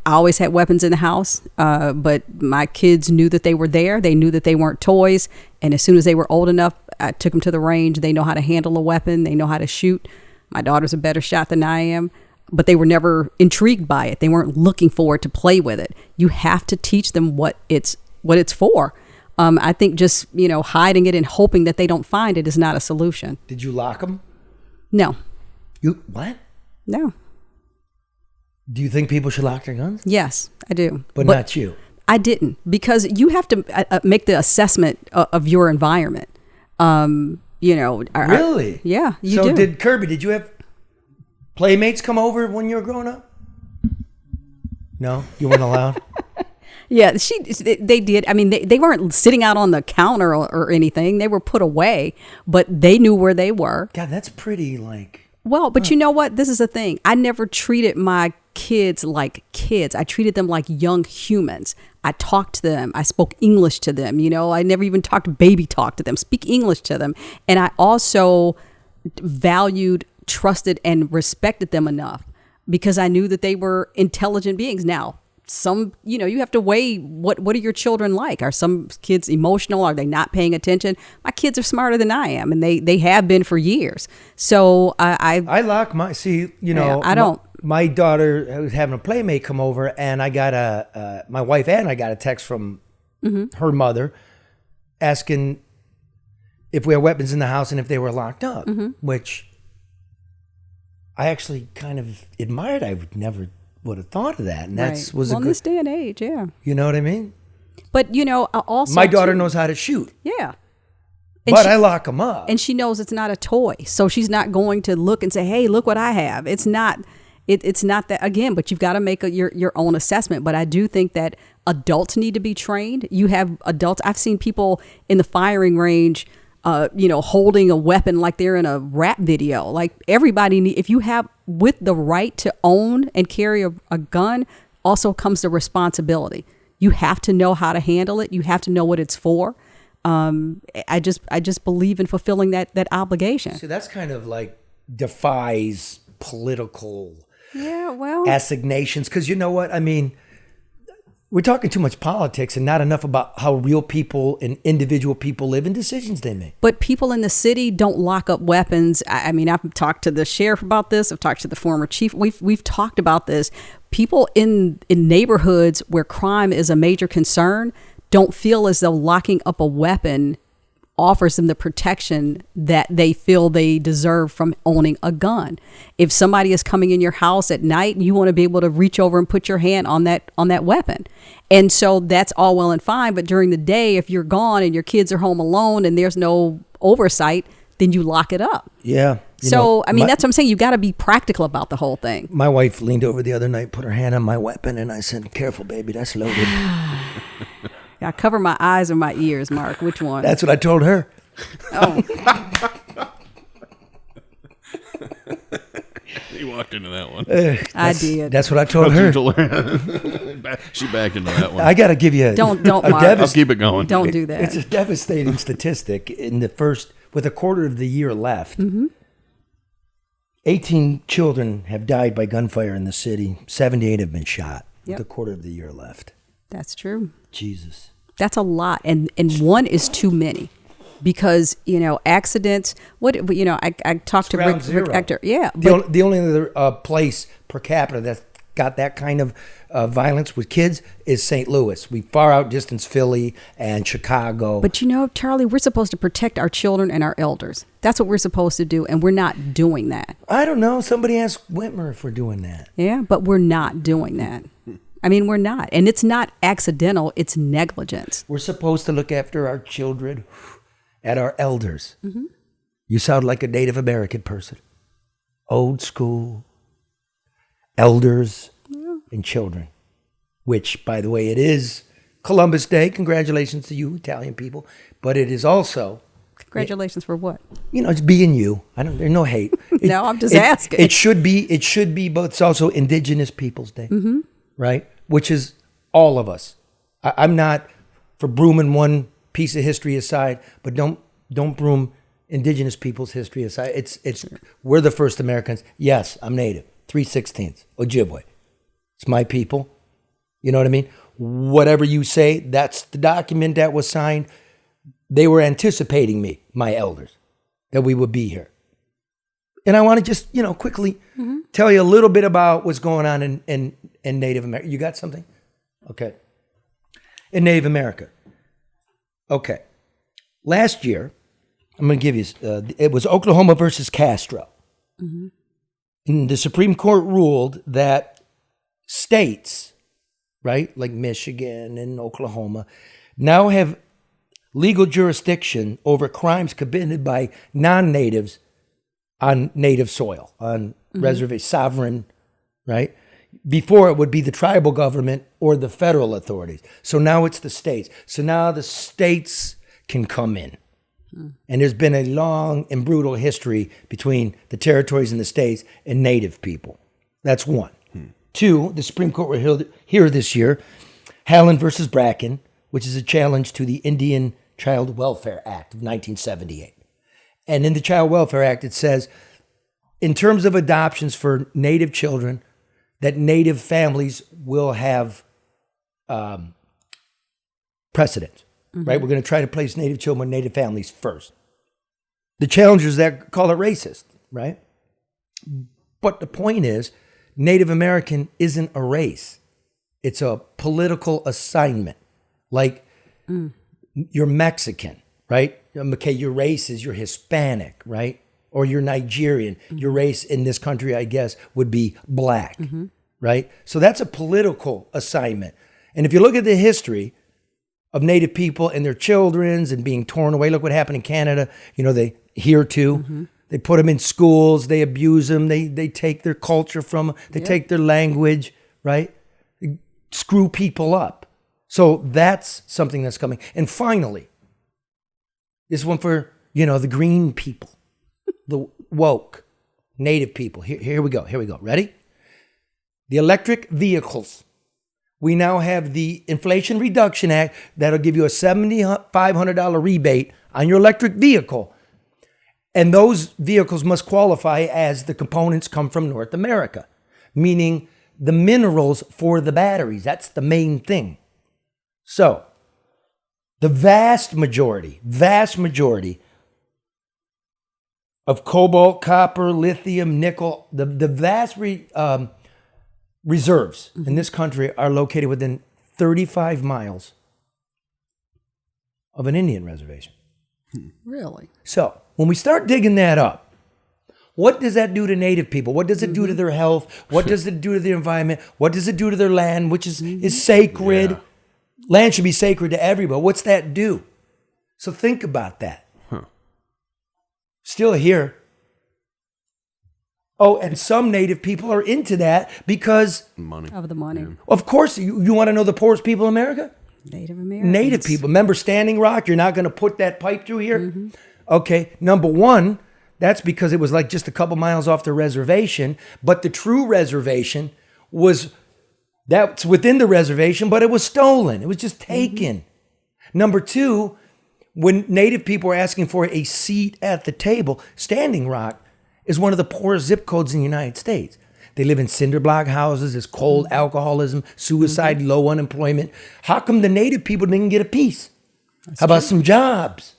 always had weapons in the house, but my kids knew that they were there. They knew that they weren't toys. And as soon as they were old enough, I took them to the range. They know how to handle a weapon. They know how to shoot. My daughter's a better shot than I am, but they were never intrigued by it. They weren't looking for it to play with it. You have to teach them what it's for. I think just, hiding it and hoping that they don't find it is not a solution. Did you lock them? No. You what? No. Do you think people should lock their guns? Yes, I do. But not you. I didn't, because you have to make the assessment of your environment. Really? Yeah, you do. So did you have playmates come over when you were growing up? No, you weren't allowed. Yeah, they did. I mean, they weren't sitting out on the counter or anything. They were put away, but they knew where they were. God, that's pretty like. Well, but you know what? This is the thing. I never treated my kids like kids. I treated them like young humans. I talked to them. I spoke English to them. You know, I never even talked baby talk to them. Speak English to them. And I also valued, trusted, and respected them enough because I knew that they were intelligent beings. Now, some, you know, you have to weigh what are your children like? Are some kids emotional? Are they not paying attention? My kids are smarter than I am, and they have been for years. So I lock my, see, you know, I don't. My daughter was having a playmate come over, and I got my wife and I got a text from her mother asking if we had weapons in the house and if they were locked up, which I actually kind of admired. I would have thought of that, and that's was well, a in good, this day and age, yeah. you know what I mean? But you know, also My daughter too, knows how to shoot, yeah. but I lock them up. And she knows it's not a toy, so she's not going to look and say, "Hey, look what I have." It's not. It's not that, again. But you've got to make your own assessment. But I do think that adults need to be trained. You have adults. I've seen people in the firing range, you know, holding a weapon like they're in a rap video. Like everybody, if you have with the right to own and carry a gun, also comes the responsibility. You have to know how to handle it. You have to know what it's for. I just believe in fulfilling that obligation. See, that's kind of like defies political assignations, because you know what I mean. We're talking too much politics and not enough about how real people and individual people live and decisions they make. But people in the city don't lock up weapons. I mean, I've talked to the sheriff about this. I've talked to the former chief. We've talked about this. People in neighborhoods where crime is a major concern don't feel as though locking up a weapon offers them the protection that they feel they deserve from owning a gun. If somebody is coming in your house at night, you want to be able to reach over and put your hand on that weapon. And so that's all well and fine. But during the day, if you're gone and your kids are home alone and there's no oversight, then you lock it up. Yeah. So, I mean, that's what I'm saying. You got to be practical about the whole thing. My wife leaned over the other night, put her hand on my weapon, and I said, "Careful, baby, that's loaded." I cover my eyes or my ears, Mark. Which one? That's what I told her. Oh. He walked into that one. I did. That's what I told her. She backed into that one. I got to give you Don't, Mark. I'll keep it going. Don't do that. It's a devastating statistic. In the first, with a quarter of the year left, 18 children have died by gunfire in the city. 78 have been shot. Yep. With a quarter of the year left. That's true. Jesus. That's a lot, and one is too many, because you know accidents. What you know, I talked to Rick Hector. Yeah, the only other place per capita that's got that kind of violence with kids is St. Louis. We far outdistance Philly and Chicago. But you know, Charlie, we're supposed to protect our children and our elders. That's what we're supposed to do, and we're not doing that. I don't know. Somebody asked Whitmer if we're doing that. Yeah, but we're not doing that. I mean, we're not. And it's not accidental. It's negligence. We're supposed to look after our children and our elders. Mm-hmm. You sound like a Native American person. Old school, elders and children, which, by the way, it is Columbus Day. Congratulations to you, Italian people. But it is also... Congratulations for what? You know, it's being you. There's no hate. No, I'm just asking. It should be, but it's also Indigenous Peoples Day. Mm-hmm. Right? Which is all of us. I'm not for brooming one piece of history aside, but don't broom indigenous people's history aside. It's we're the first Americans. Yes, I'm Native. 3/16 Ojibwe. It's my people. You know what I mean? Whatever you say, that's the document that was signed. They were anticipating me, my elders, that we would be here. And I want to just, quickly tell you a little bit about what's going on in Native America. You got something? Okay. In Native America. Okay. Last year, I'm going to give you, it was Oklahoma versus Castro. Mm-hmm. And the Supreme Court ruled that states, right, like Michigan and Oklahoma, now have legal jurisdiction over crimes committed by non-natives on native soil, on reservation, sovereign, right? Before it would be the tribal government or the federal authorities. So now it's the states. So now the states can come in. And there's been a long and brutal history between the territories and the states and Native people. That's one. Two, the Supreme Court will hear this year Hallen versus Bracken, which is a challenge to the Indian Child Welfare Act of 1978. And in the Child Welfare Act, it says, in terms of adoptions for Native children, that Native families will have precedence, right? We're going to try to place Native children with Native families first. The challengers that call it racist, right? But the point is, Native American isn't a race. It's a political assignment. Like you're Mexican, right? Okay, your race is you're Hispanic, right? Or you're Nigerian. Your race in this country, I guess, would be black, right? So that's a political assignment. And if you look at the history of Native people and their children's and being torn away, look what happened in Canada. You know, they here too. They put them in schools. They abuse them. They take their culture from them. They take their language, right? They screw people up. So that's something that's coming. And finally, this one for, the green people. The woke Native people. Here we go. Ready? The electric vehicles. We now have the Inflation Reduction Act that'll give you a $7,500 rebate on your electric vehicle. And those vehicles must qualify as the components come from North America, meaning the minerals for the batteries. That's the main thing. So the vast majority of cobalt, copper, lithium, nickel, the vast reserves in this country are located within 35 miles of an Indian reservation. Really? So when we start digging that up, what does that do to Native people? What does it do to their health? What does it do to their environment? What does it do to their land, which is sacred? Yeah. Land should be sacred to everybody. What's that do? So think about that. Still here. Oh, and some Native people are into that because money. Of the money. Yeah. Of course, you want to know the poorest people in America? Native Americans. Native people. Remember Standing Rock? You're not going to put that pipe through here? Okay, number one, that's because it was like just a couple miles off the reservation, but the true reservation that's within the reservation, but it was stolen. It was just taken. Number two, when Native people are asking for a seat at the table, Standing Rock is one of the poorest zip codes in the United States. They live in cinder block houses. There's cold alcoholism, suicide, low unemployment. How come the Native people didn't get a piece? How about some jobs,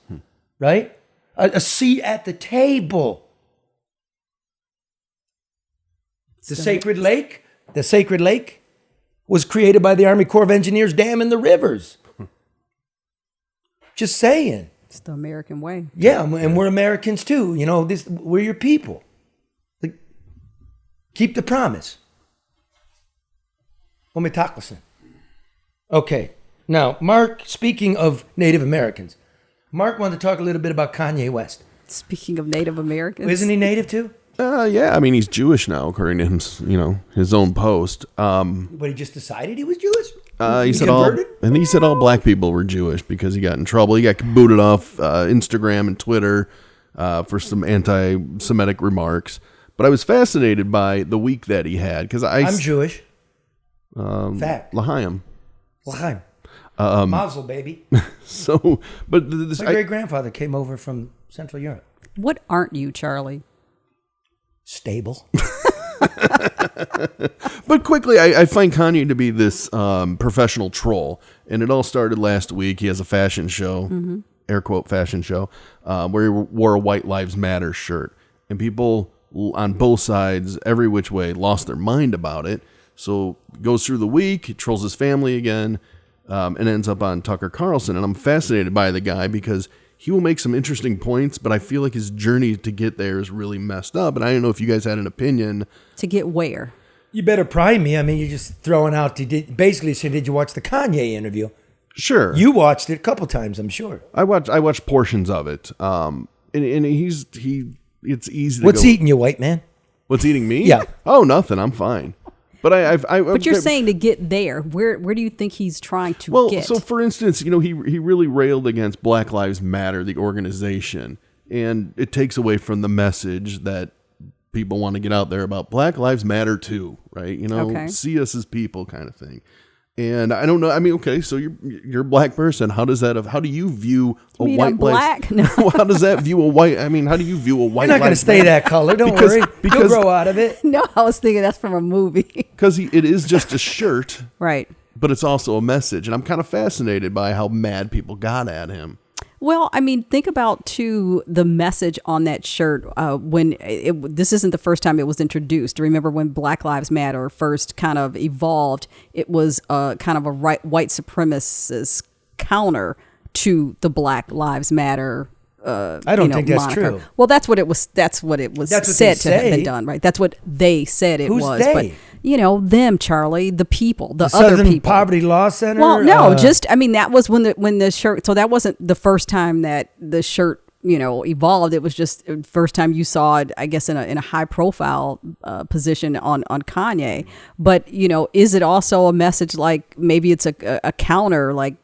right? A seat at the table. The Sacred Lake was created by the Army Corps of Engineers damming the rivers. Just saying. It's the American way. Yeah, and we're Americans too. We're your people. Like, keep the promise. Okay. Now, Mark, speaking of Native Americans, Mark wanted to talk a little bit about Kanye West. Speaking of Native Americans. Isn't he Native too? Yeah. I mean, he's Jewish now, according to him, his own post. But he just decided he was Jewish? He said all black people were Jewish because he got in trouble. He got booted off Instagram and Twitter for some anti-Semitic remarks. But I was fascinated by the week that he had because I'm Jewish. Fact. L'chaim. Mazel, baby. So, but my great grandfather came over from Central Europe. What aren't you, Charlie? Stable. But quickly, I find Kanye to be this professional troll. And it all started last week. He has a fashion show, air quote fashion show, where he wore a White Lives Matter shirt. And people on both sides, every which way, lost their mind about it. So goes through the week, he trolls his family again, and ends up on Tucker Carlson. And I'm fascinated by the guy because he will make some interesting points, but I feel like his journey to get there is really messed up. And I don't know if you guys had an opinion. To get where? You better prime me. I mean, you're just throwing out. Basically saying, did you watch the Kanye interview? Sure. You watched it a couple times, I'm sure. I watched portions of it. And it's easy to What's eating you, white man? What's eating me? Yeah. Oh, nothing. I'm fine. But But you're saying to get there. Where do you think he's trying to well, get? so for instance, he really railed against Black Lives Matter, the organization, and it takes away from the message that people want to get out there about Black Lives Matter too, right? Okay. See us as people, kind of thing. And I don't know. I mean, okay, so you're a black person. How do you view a mean white I'm black? No. How does that view a white? I mean, how do you view a white? You're not going to stay that color. Don't worry. You'll grow out of it. No, I was thinking that's from a movie. Because it is just a shirt, Right. but it's also a message. And I'm kind of fascinated by how mad people got at him. Well, I mean, think about, too, the message on that shirt when this isn't the first time it was introduced. Remember when Black Lives Matter first kind of evolved, it was kind of a white supremacist counter to the Black Lives Matter I don't think that's moniker. true. Well, that's what it was. That's what it was That's what said they to have say. been done, right? That's what they said it Who's was. they? But them, Charlie, the people, the other Southern people. Poverty Law Center. Well, no, that was when the shirt. So that wasn't the first time that the shirt evolved. It was just the first time you saw it, I guess, in a high profile position on Kanye. But is it also a message, like maybe it's a counter, like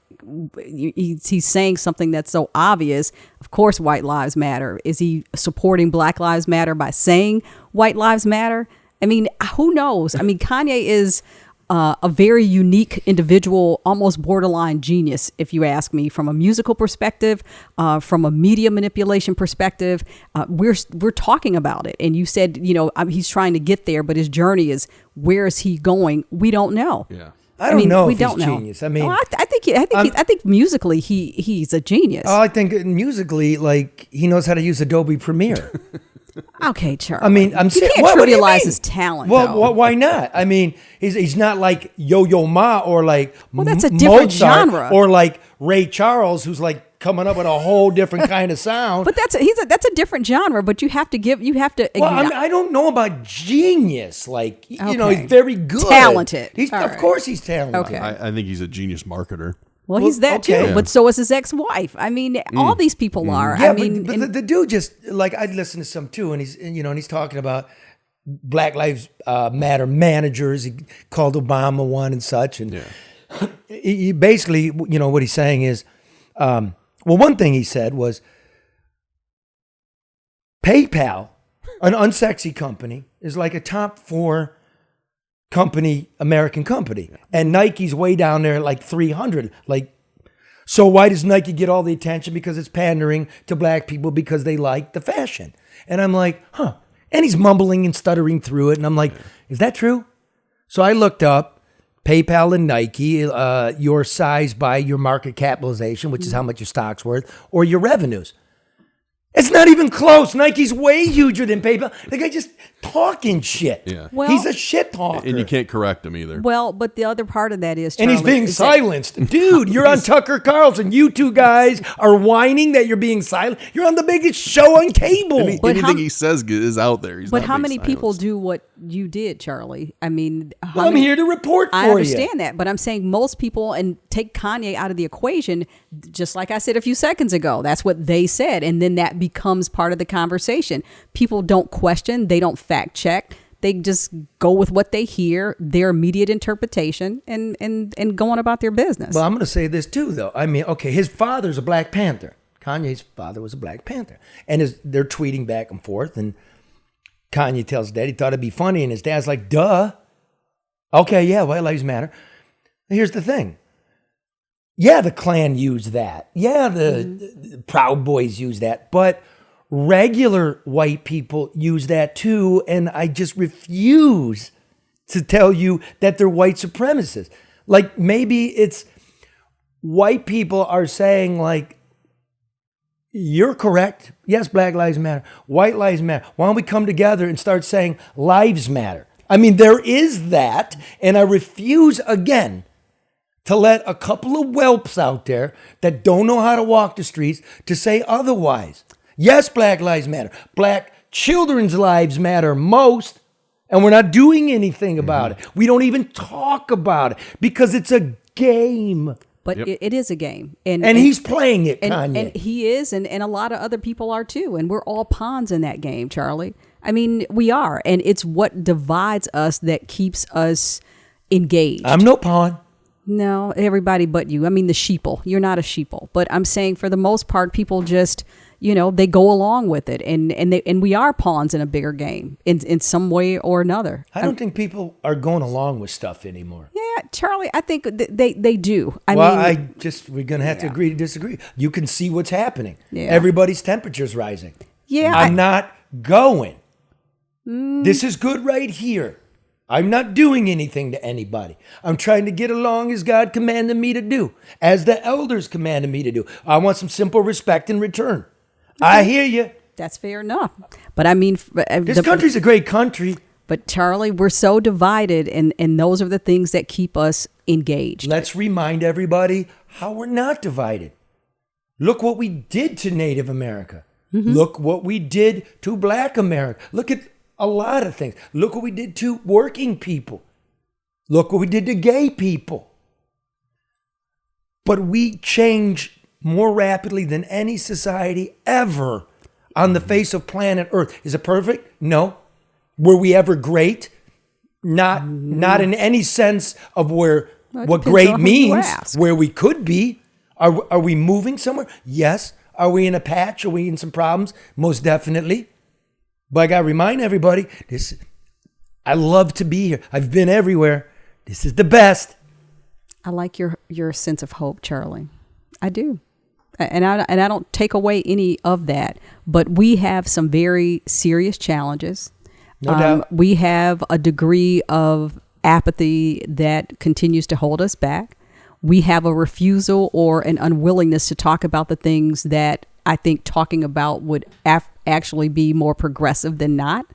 he's saying something that's so obvious? Of course, white lives matter. Is he supporting Black Lives Matter by saying white lives matter? I mean, who knows? I mean, Kanye is a very unique individual, almost borderline genius, if you ask me, from a musical perspective, from a media manipulation perspective. We're talking about it. And you said, he's trying to get there, but his journey is, where is he going? We don't know. Yeah. I don't know we if don't he's know. genius. I mean, I think musically he's a genius. Oh, I think musically, like, he knows how to use Adobe Premiere. Okay, Charlie. I mean, I'm you saying, can't what do you trivialize mean? his talent. Well, though. why not? I mean, he's not like Yo-Yo Ma or like That's a different Mozart genre. or like Ray Charles, who's like coming up with a whole different kind of sound. But that's a different genre. But you have to. Well, I mean, I don't know about genius. Like, he's very good, Talented. Of right. course, he's talented. Okay. I think he's a genius marketer. Well, he's that okay. too, but so is his ex-wife. I mean, all these people are. Yeah, I mean, but the dude just, like, I'd listen to some too, and he's talking about Black Lives Matter managers. He called Obama one and such, and he basically, what he's saying is, one thing he said was, PayPal, an unsexy company, is like a top 4 American company, and Nike's way down there at like 300. Like, so why does Nike get all the attention? Because it's pandering to black people because they like the fashion. And I'm like, huh. And he's mumbling and stuttering through it, and I'm like, is that true? So I looked up PayPal and Nike, your size by your market capitalization, which is how much your stock's worth, or your revenues. It's not even close. Nike's way huger than PayPal. The guy just talking shit. Yeah. Well- he's a shit talker. And you can't correct him either. well, but the other part of that is, And he's Charlie, being is that- silenced. Dude, you're on Tucker Carlson. You two guys are whining that you're being silent. You're on the biggest show on cable. But Anything he says is out there. He's But not how being many people silenced. do what you did, Charlie? I mean, I'm here to report for you. I understand that, but I'm saying most people, and take Kanye out of the equation, just like I said a few seconds ago, that's what they said. And then that becomes part of the conversation. People don't question, they don't fact check. They just go with what they hear, their immediate interpretation, and go on about their business. Well, I'm going to say this too, though. I mean, okay, his father's a Black Panther. Kanye's father was a Black Panther. And they're tweeting back and forth, and Kanye tells Dad he thought it'd be funny, and his dad's like, duh. Okay, yeah, white lives matter. Here's the thing. Yeah, the Klan used that. Yeah, the Proud Boys use that. But regular white people use that too, and I just refuse to tell you that they're white supremacists. Like, maybe it's white people are saying, like, you're correct. Yes, Black Lives Matter. White Lives Matter. Why don't we come together and start saying lives matter? I mean, there is that, and I refuse again to let a couple of whelps out there that don't know how to walk the streets to say otherwise. Yes, Black Lives Matter. Black children's lives matter most, and we're not doing anything about it. We don't even talk about it because it's a game. But it is a game. And he's playing it, Kanye. And he is, and a lot of other people are too. And we're all pawns in that game, Charlie. I mean, we are. And it's what divides us that keeps us engaged. I'm no pawn. No, everybody but you. I mean, the sheeple. You're not a sheeple. But I'm saying for the most part, people just, they go along with it. And we are pawns in a bigger game in some way or another. I don't think people are going along with stuff anymore. Yeah, Charlie, I think they do. We're going to have to agree to disagree. You can see what's happening. Yeah. Everybody's temperature's rising. Yeah. I'm not going. This is good right here. I'm not doing anything to anybody. I'm trying to get along as God commanded me to do, as the elders commanded me to do. I want some simple respect in return. I hear you. That's fair enough. But I mean, This country's a great country. But Charlie, we're so divided, and those are the things that keep us engaged. Let's remind everybody how we're not divided. Look what we did to Native America. Look what we did to Black America. Look at a lot of things. Look what we did to working people. Look what we did to gay people. But we change more rapidly than any society ever on the face of planet Earth. Is it perfect? No. Were we ever great? Not in any sense of what great means, where we could be. Are we moving somewhere? Yes. Are we in a patch? Are we in some problems? Most definitely. But I got to remind everybody, I love to be here. I've been everywhere. This is the best. I like your sense of hope, Charlie. I do. And I don't take away any of that. But we have some very serious challenges. No doubt. We have a degree of apathy that continues to hold us back. We have a refusal or an unwillingness to talk about the things that I think talking about would actually be more progressive than not.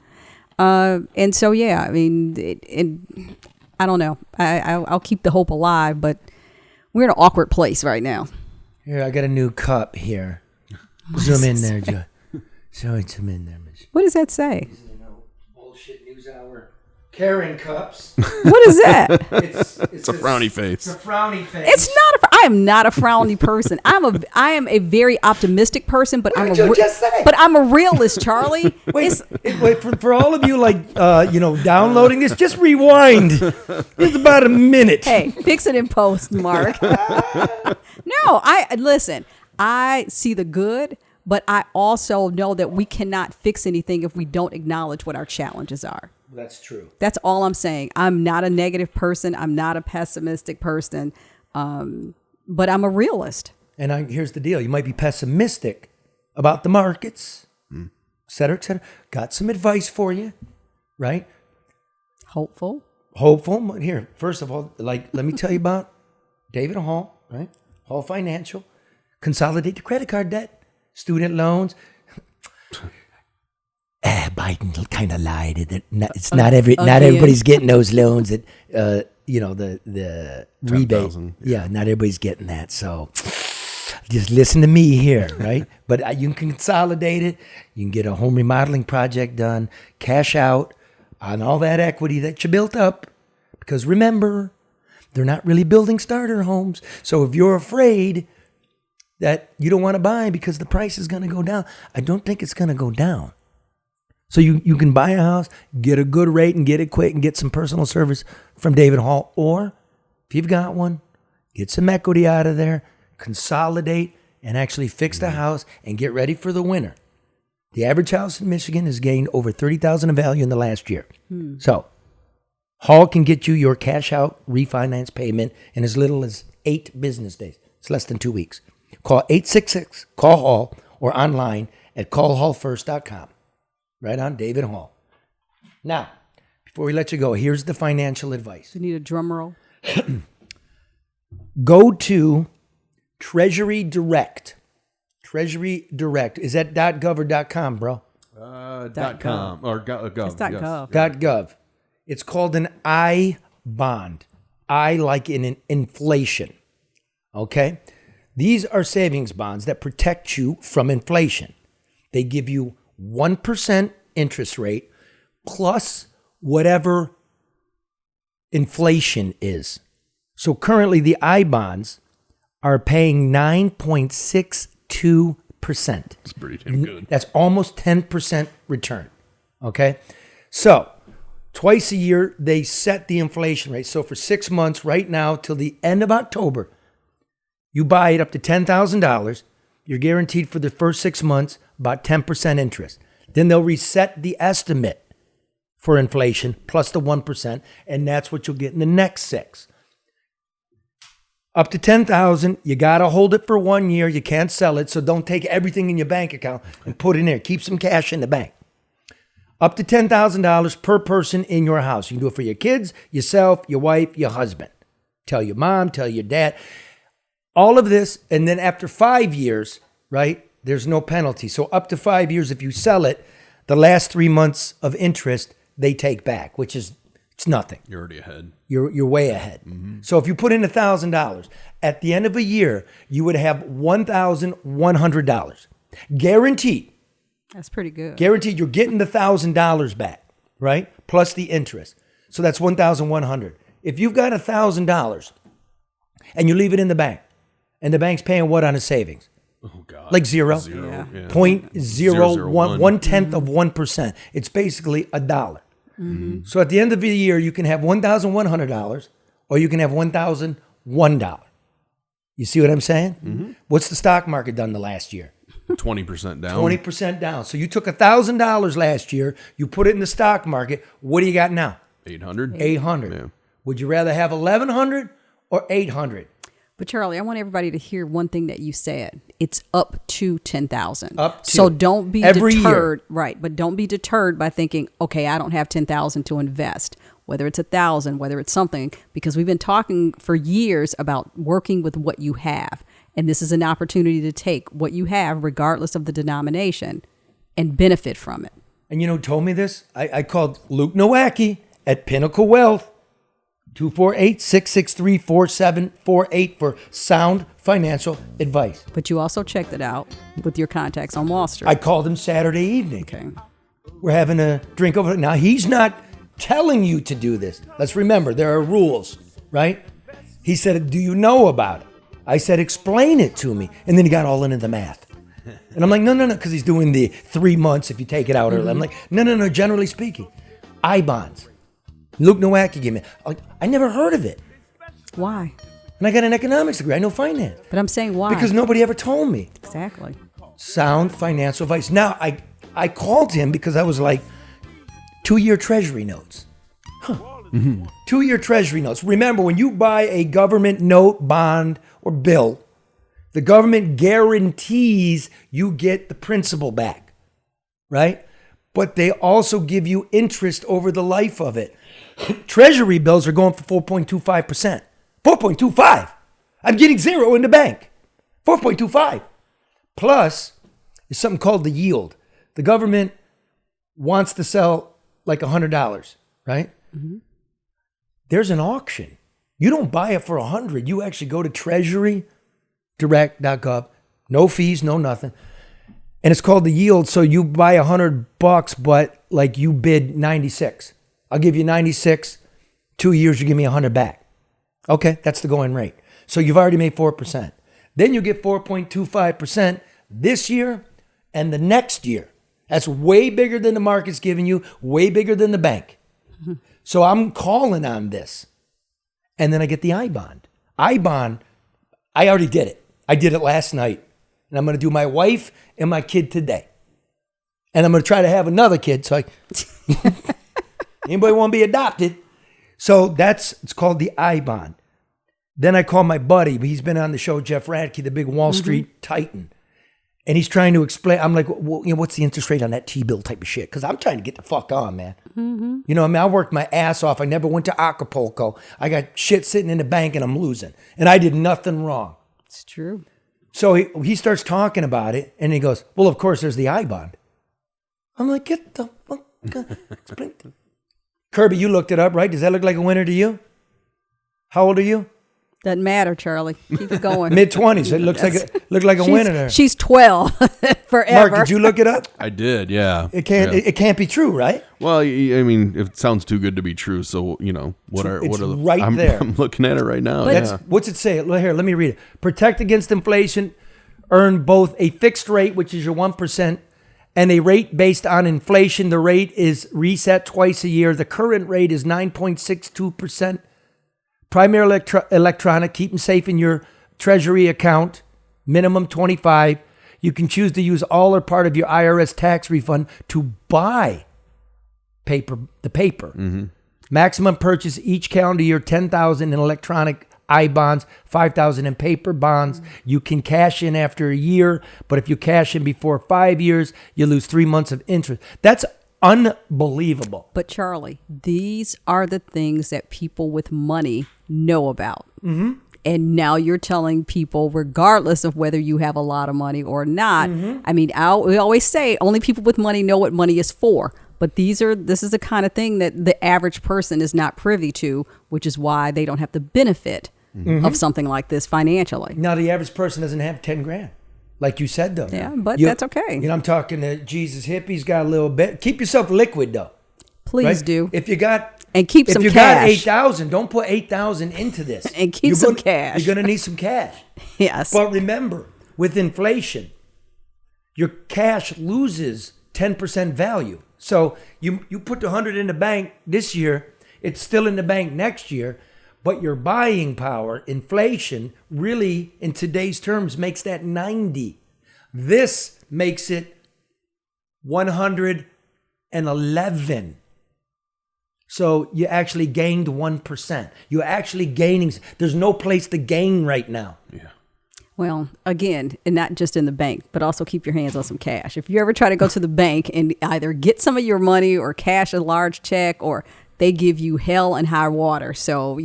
And so, yeah, I mean, I don't know. I'll keep the hope alive, but we're in an awkward place right now. Here, I got a new cup here. Zoom in there, Joe. Zoom in there, Miss. What does that say? Bullshit News Hour. Karen cups. What is that? It's a frowny face. It's a frowny face. It's not. I am not a frowny person. I am a very optimistic person, but I'm a realist, Charlie. Wait, for all of you downloading this, just rewind. It's about a minute. Hey, fix it in post, Mark. No, listen. I see the good, but I also know that we cannot fix anything if we don't acknowledge what our challenges are. That's true. That's all I'm saying. I'm not a negative person. I'm not a pessimistic person. But I'm a realist. And here's the deal. You might be pessimistic about the markets, et cetera, et cetera. Got some advice for you, right? Hopeful. Here, first of all, let me tell you about David Hall, right? Hall Financial. Consolidate the credit card debt, student loans. Biden kind of lied. It's not everybody's getting those loans that the rebate. Yeah, not everybody's getting that. So just listen to me here, right? But you can consolidate it. You can get a home remodeling project done, cash out on all that equity that you built up. Because remember, they're not really building starter homes. So if you're afraid that you don't want to buy because the price is going to go down, I don't think it's going to go down. So you can buy a house, get a good rate and get it quick and get some personal service from David Hall. Or if you've got one, get some equity out of there, consolidate, and actually fix the house and get ready for the winter. The average house in Michigan has gained over $30,000 in value in the last year. So Hall can get you your cash out refinance payment in as little as 8 business days. It's less than 2 weeks. Call 866-CALL-HALL or online at callhallfirst.com. Right on, David Hall. Now, before we let you go, here's the financial advice. You need a drum roll. Go to Treasury Direct. Treasury Direct. Is that .gov or .com, bro? .com or .gov. It's .gov. .gov. It's called an I bond. I like in inflation. Okay? These are savings bonds that protect you from inflation. They give you 1% interest rate plus whatever inflation is. So currently the I bonds are paying 9.62%. It's pretty damn good. That's almost 10% return. Okay? So, twice a year, they set the inflation rate. So for 6 months, right now, till the end of October, you buy it up to $10,000. You're guaranteed for the first 6 months about 10% interest. Then they'll reset the estimate for inflation plus the 1%, and that's what you'll get in the next 6. Up to $10,000, you got to hold it for 1 year. You can't sell it, so don't take everything in your bank account and put it in there. Keep some cash in the bank. Up to $10,000 per person in your house. You can do it for your kids, yourself, your wife, your husband. Tell your mom, tell your dad. All of this, and then after 5 years, right, there's no penalty. So up to 5 years, if you sell it, the last 3 months of interest, they take back, which is, it's nothing. You're already ahead. You're way ahead. So if you put in $1,000, at the end of a year, you would have $1,100. Guaranteed. That's pretty good. Guaranteed you're getting the $1,000 back, right? Plus the interest. So that's $1,100. If you've got $1,000 and you leave it in the bank, and the bank's paying what on a savings? Oh, God. Like zero. Yeah. 0.01, 1/10 of 1%. It's basically $1. So at the end of the year, you can have $1,100 or you can have $1,001. You see what I'm saying? What's the stock market done the last year? 20% down. 20% down. So you took $1,000 last year, you put it in the stock market. What do you got now? 800. 800. Yeah. Would you rather have 1,100 or 800? But Charlie, I want everybody to hear one thing that you said. It's up to 10,000. Up to. So don't be Every deterred, year. right? But don't be deterred by thinking, okay, I don't have 10,000 to invest. Whether it's 1,000, whether it's something, because we've been talking for years about working with what you have, and this is an opportunity to take what you have, regardless of the denomination, and benefit from it. And you know who told me this? I called Luke Nowacki at Pinnacle Wealth. 248-663-4748 for sound financial advice. But you also checked it out with your contacts on Wall Street. I called him Saturday evening. Okay. We're having a drink over. Now, he's not telling you to do this. Let's remember, there are rules, right? He said, do you know about it? I said, explain it to me. And then he got all into the math. And I'm like, no, because he's doing the 3 months if you take it out early. I'm like, no, generally speaking. I-bonds. Luke Nowacki gave me. I never heard of it. Why? And I got an economics degree. I know finance. But I'm saying why? Because nobody ever told me. Exactly. Sound financial advice. Now, I called him because I was like, 2-year treasury notes. 2-year treasury notes. Remember, when you buy a government note, bond, or bill, the government guarantees you get the principal back, right? But they also give you interest over the life of it. Treasury bills are going for 4.25%. 4.25. I'm getting zero in the bank. 4.25. Plus, is something called the yield. The government wants to sell like $100, right? There's an auction. You don't buy it for $100. You actually go to treasurydirect.gov. No fees, no nothing. And it's called the yield. So you buy $100, but like you bid 96. I'll give you 96. 2 years, you give me 100 back. Okay, that's the going rate. So you've already made 4%. Then you get 4.25% this year and the next year. That's way bigger than the market's giving you, way bigger than the bank. So I'm calling on this. And then I get the I-bond. I-bond, I already did it. I did it last night. And I'm going to do my wife and my kid today. And I'm going to try to have another kid. So anybody want to be adopted? So it's called the I-bond. Then I call my buddy. He's been on the show, Jeff Radke, the big Wall Street titan. And he's trying to explain. I'm like, well, what's the interest rate on that T-bill type of shit? Because I'm trying to get the fuck on, man. You know, I worked my ass off. I never went to Acapulco. I got shit sitting in the bank and I'm losing. And I did nothing wrong. It's true. So he starts talking about it, and he goes, well, of course, there's the I-bond. I'm like, get the fuck. Explain. Kirby, you looked it up, right? Does that look like a winner to you? How old are you? Doesn't matter, Charlie. Keep it going. Mid-20s. It looks like a winner there. She's 12 forever. Mark, did you look it up? I did, yeah. It can't be true, right? Well, I mean, it sounds too good to be true. So, you know, It's right there. I'm looking at it right now. What's it say? Here, let me read it. Protect against inflation. Earn both a fixed rate, which is your 1%, and a rate based on inflation. The rate is reset twice a year. The current rate is 9.62%. Primary electronic, keep them safe in your treasury account, minimum 25. You can choose to use all or part of your IRS tax refund to buy the paper. Mm-hmm. Maximum purchase each calendar year, $10,000 in electronic I-bonds, $5,000 in paper bonds. You can cash in after a year, but if you cash in before 5 years, you lose 3 months of interest. That's unbelievable. But Charlie, these are the things that people with money know about. Mm-hmm. And now you're telling people, regardless of whether you have a lot of money or not. Mm-hmm. I mean, we always say only people with money know what money is for. But this is the kind of thing that the average person is not privy to, which is why they don't have the benefit of something like this financially. Now, the average person doesn't have 10 grand, like you said, though. Yeah, but that's okay. You know, I'm talking to Jesus Hippie's got a little bit. Keep yourself liquid, though. Please right? do. If you got and keep some cash. If you got 8,000, don't put 8,000 into this. And keep some cash. You're going to need some cash. Yes. But remember, with inflation, your cash loses 10% value. So you put the 100 in the bank this year, it's still in the bank next year, but your buying power, inflation, really in today's terms makes that 90. This makes it 111. So you actually gained 1%. You're actually gaining. There's no place to gain right now. Yeah. Well, again, and not just in the bank, but also keep your hands on some cash. If you ever try to go to the bank and either get some of your money or cash a large check, or they give you hell and high water. So,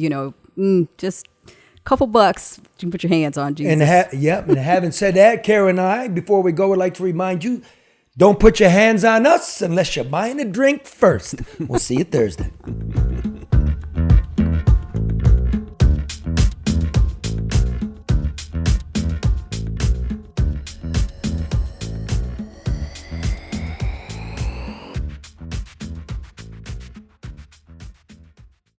just a couple bucks you can put your hands on, Jesus. And having said that, Kara and I, before we go, would like to remind you, don't put your hands on us unless you're buying a drink first. We'll see you Thursday.